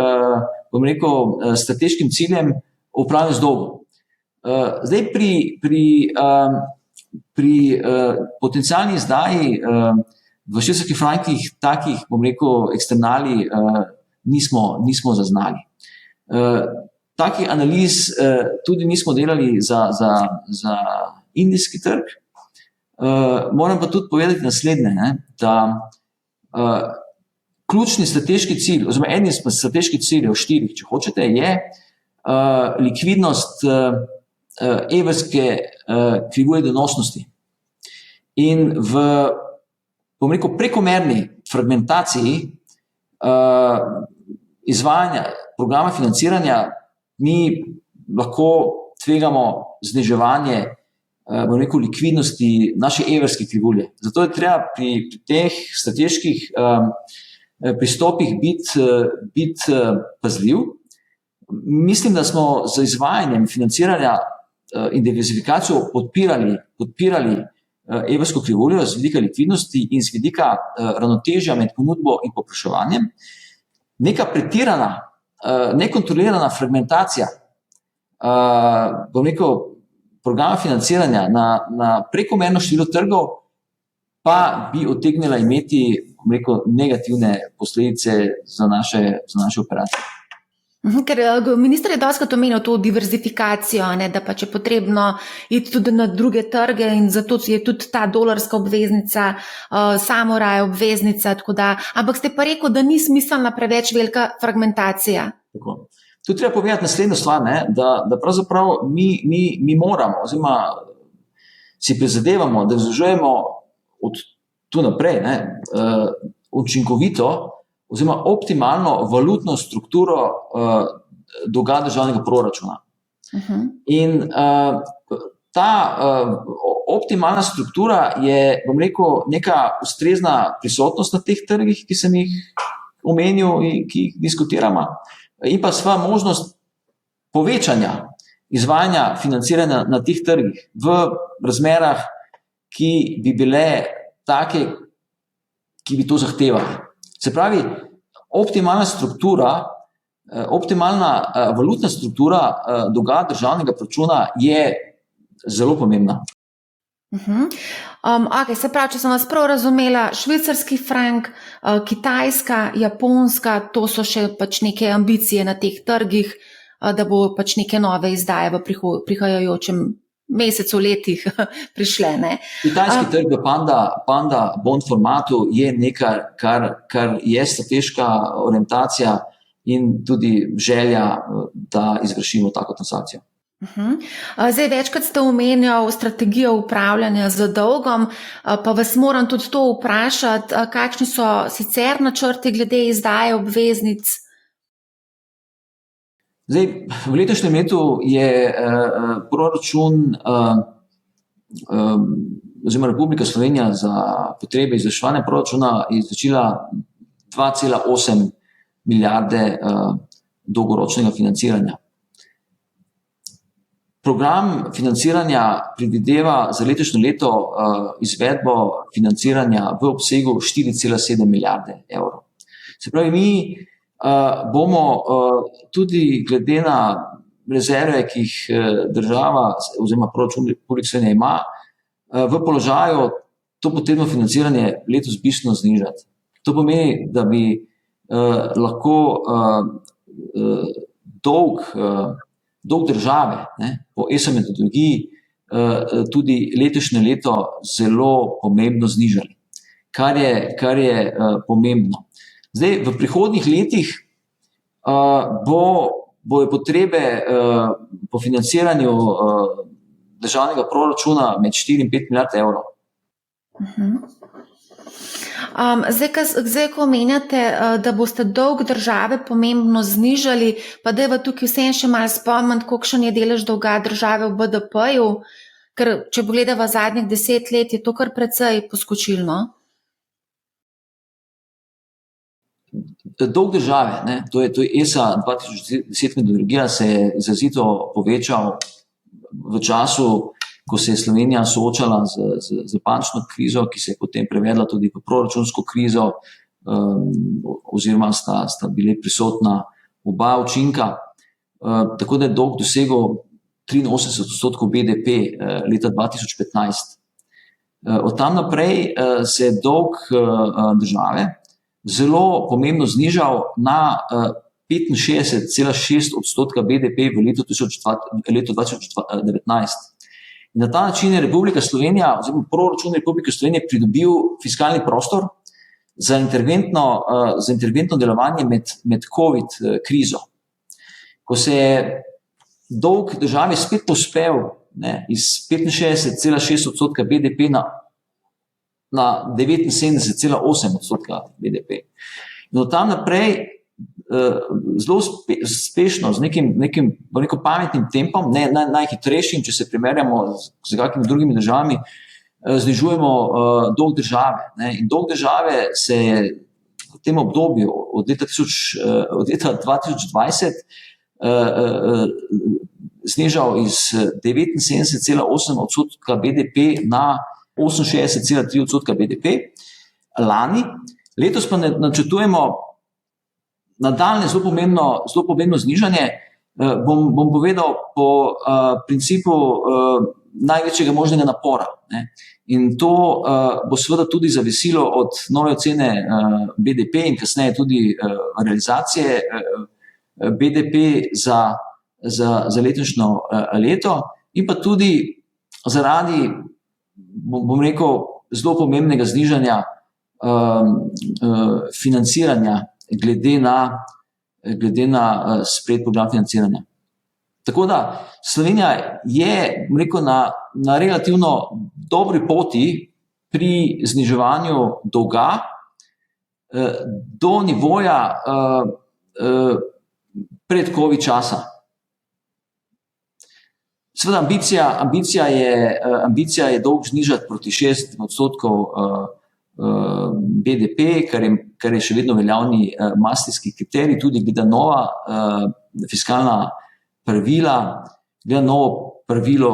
strateškim ciljem upravljanja z dolgom. Zdaj pri potencialni izdaji v švicarskih frankih takih, eksternalij nismo zaznali. Takih analiz tudi nismo delali za indijski trg. Moram pa tudi povedati naslednje, da ključni strateški cilj, oziroma eden izmed strateških ciljev 4, če hočete, je likvidnost evrske krivulje donosnosti. In v prekomerni fragmentaciji izvajanja programa financiranja mi lahko tvegamo zniževanje likvidnosti naše evrske krivulje. Zato je treba pri teh strateških pristopih biti pazljiv. Mislim, da smo z izvajanjem financiranja in diversifikacijo podpirali evrsko krivuljo z vidika likvidnosti in z vidika ravnotežja med ponudbo in povpraševanjem. Neka pretirana, nekontrolirana fragmentacija programa financiranja na prekomerno število trgov pa bi utegnila imeti negativne posledice za naše operacije. Ker minister je dostikrat omenil to diverzifikacijo, da pač je potrebno iti tudi na druge trge in zato je tudi ta dolarska obveznica, Samurai obveznica, ampak ste pa rekel, da ni smiselna preveč velika fragmentacija. Tako. Tu treba povedati naslednjo stvar, da pravzaprav mi moramo, oziroma si prizadevamo, da vzdržujemo od tu naprej učinkovito oziroma optimalno valutno strukturo dolga državnega proračuna. In ta optimalna struktura je, neka ustrezna prisotnost na teh trgih, ki sem jih omenil in ki jih diskutiramo, in pa sva možnost povečanja izvajanja financiranja na teh trgih v razmerah, ki bi bile take, ki bi to zahtevali. Se pravi, optimalna valutna struktura dolga državnega proračuna je zelo pomembna. Se pravi, če sem vas prav razumela, švicarski frank, Kitajska, Japonska, to so še pač neke ambicije na teh trgih, da bo pač neke nove izdaje v prihajajočem mesecu, letih prišle. Kitajski trg v Panda bond formatu je nekaj, kar je strateška orientacija in tudi želja, da izvršimo tako transakcijo. Zdaj, večkrat ste omenjali strategijo upravljanja z dolgom, pa vas moram tudi to vprašati, kakšni so sicer načrti glede izdaje obveznic? Zdaj, v letošnjem letu je proračun oziroma Republika Slovenija za potrebe izvrševanja proračuna izročila 2,8 milijarde dolgoročnega financiranja. Program financiranja predvideva za letošnje leto izvedbo financiranja v obsegu 4,7 milijarde evrov. Se pravi, mi bomo tudi glede na rezerve, ki jih država oziroma proračun Republike Slovenije ima, v položaju to potrebno financiranje letos bistveno znižati. To pomeni, da bi lahko dolg države po ESA metodologiji tudi letošnje leto zelo pomembno znižali, kar je pomembno. Zdaj, v prihodnjih letih bojo potrebe po financiranju državnega proračuna med 4 in 5 milijard evrov. Zdaj, ko omenjate, da boste dolg države pomembno znižali, pa dajva tukaj vseeno še malo spomniti, kolikšen je delež dolga države v BDP-ju, ker če pogledava zadnjih 10 let, je to kar precej poskočilno. Dolg države, to je ESA 2010 metodologija, se je izrazito povečal v času, ko se je Slovenija soočala z bančno krizo, ki se je potem prevedla tudi v proračunsko krizo, oziroma sta bili prisotna oba učinka. Tako da je dolg dosegel 83% BDP leta 2015. Od tam naprej se je dolg države zelo pomembno znižal na 65,6% BDP v letu 2019. In na ta način je Republika Slovenija, oziroma proračun Republike Slovenije pridobil fiskalni prostor za interventno delovanje med COVID krizo. Ko se je dolg države spet povzpel iz 65,6% BDP na 79,8% BDP. In od tam naprej zelo uspešno, z nekim pametnim tempom, ne najhitrejšim, če se primerjamo z kakimi drugimi državami, znižujemo dolg države. In dolg države se je v tem obdobju od leta 2020 znižal iz 79,8% BDP na 68,3% BDP lani. Letos pa načrtujemo nadaljne zelo pomembno znižanje. Bom povedal po principu največjega možnega napora. In to bo seveda tudi zavisilo od nove ocene BDP in kasneje tudi realizacije BDP za letošnjo leto, in pa tudi zaradi, bom rekel, zelo pomembnega znižanja financiranja glede na sprejet program financiranja. Tako da Slovenija je, bom rekel, na relativno dobri poti pri zniževanju dolga do nivoja pred COVID časa. Seveda ambicija je dolg znižati proti 60% BDP, kar je še vedno veljavni maastrichtski kriterij, tudi glede nova fiskalna pravila, glede novo pravilo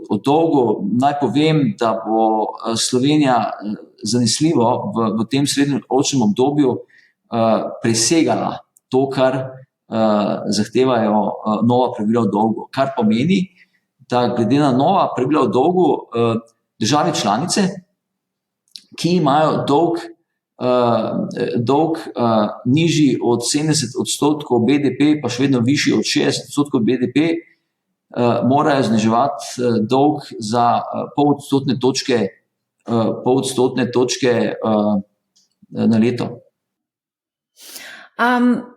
o dolgu. Naj povem, da bo Slovenija zanesljivo v tem srednjeročnem obdobju presegala to, kar zahtevajo nova pravila o dolgu, kar pomeni, da glede na nova pravila o dolgu države članice, ki imajo dolg nižji od 70% BDP, pa še vedno višji od 60% BDP, morajo zniževati dolg za pol odstotne točke na leto.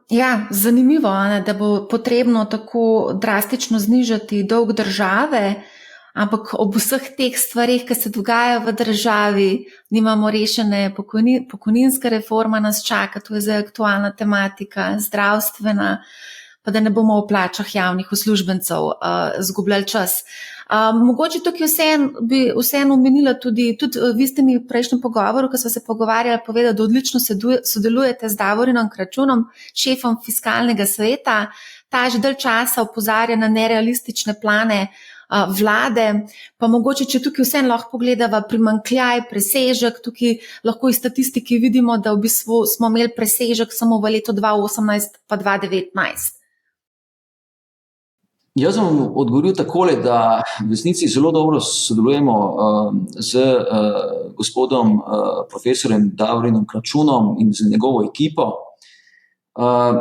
Ja, zanimivo, ne, da bo potrebno tako drastično znižati dolg države, ampak ob vseh teh stvarih, ki se dogajajo v državi, nimamo rešene pokojninska reforma nas čaka, to je zdaj aktualna tematika, zdravstvena, pa da ne bomo o plačah javnih uslužbencev izgubljali čas. Mogoče tukaj bi vseeno omenila tudi vi ste mi v prejšnjem pogovoru, ko smo se pogovarjali, povedali, da odlično sodelujete z Davorinom Kračunom, šefom fiskalnega sveta. Ta že dalj časa opozarja na nerealistične plane vlade, pa mogoče, če tukaj vseeno lahko pogledava primanjkljaj, presežek, tukaj lahko iz statistiki vidimo, da v bistvu smo imeli presežek samo v letu 2018 pa 2019. Jaz bom odgovoril takole, da v resnici zelo dobro sodelujemo z gospodom profesorjem Davorinom Kračunom in z njegovo ekipo.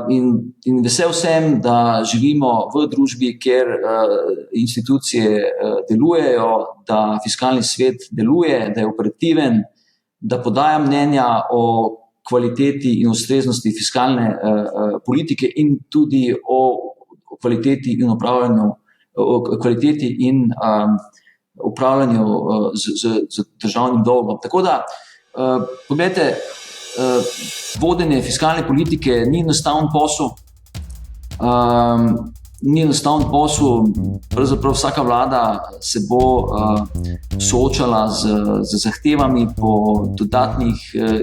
In vesel sem, da živimo v družbi, kjer institucije delujejo, da fiskalni svet deluje, da je operativen, da podaja mnenja o kvaliteti in ustreznosti fiskalne politike in tudi o kvaliteti in upravljanju z državnim dolgom. Tako da, pogledajte, vodenje fiskalne politike ni enostaven posel. Pravzaprav vsaka vlada se bo soočala z zahtevami po dodatnih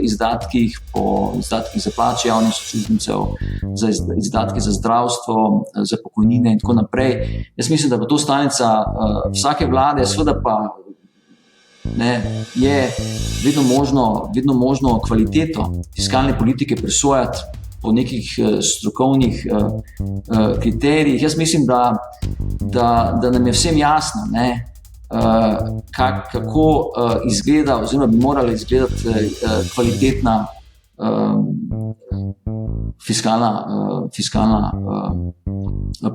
izdatkih, po izdatkih za plače javnih uslužbencev, za izdatke za zdravstvo, za pokojnine in tako naprej. Jaz mislim, da bo to stalnica vsake vlade, seveda pa je vedno možno kvaliteto fiskalne politike presojati po nekih strokovnih kriterijih. Jaz mislim, da nam je vsem jasno, kako izgleda oziroma bi morala izgledati kvalitetna fiskalna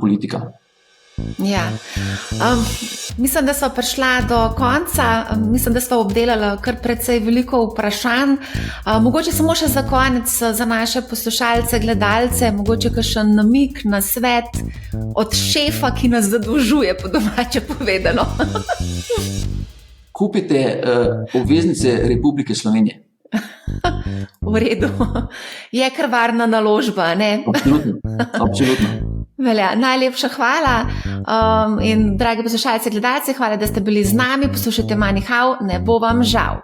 politika. Ja. Mislim, da smo prišla do konca. Mislim, da smo obdelali kar precej veliko vprašanj. Mogoče samo še za konec za naše poslušalce, gledalce, mogoče kakšen namig, nasvet od šefa, ki nas zadolžuje, po domače povedano. Kupite obveznice Republike Slovenije. V redu. Je kar varna naložba, ne? Absolutno. Velja. Najlepša hvala in dragi poslušalci, gledalci, hvala, da ste bili z nami. Poslušajte Money How, ne bo vam žal.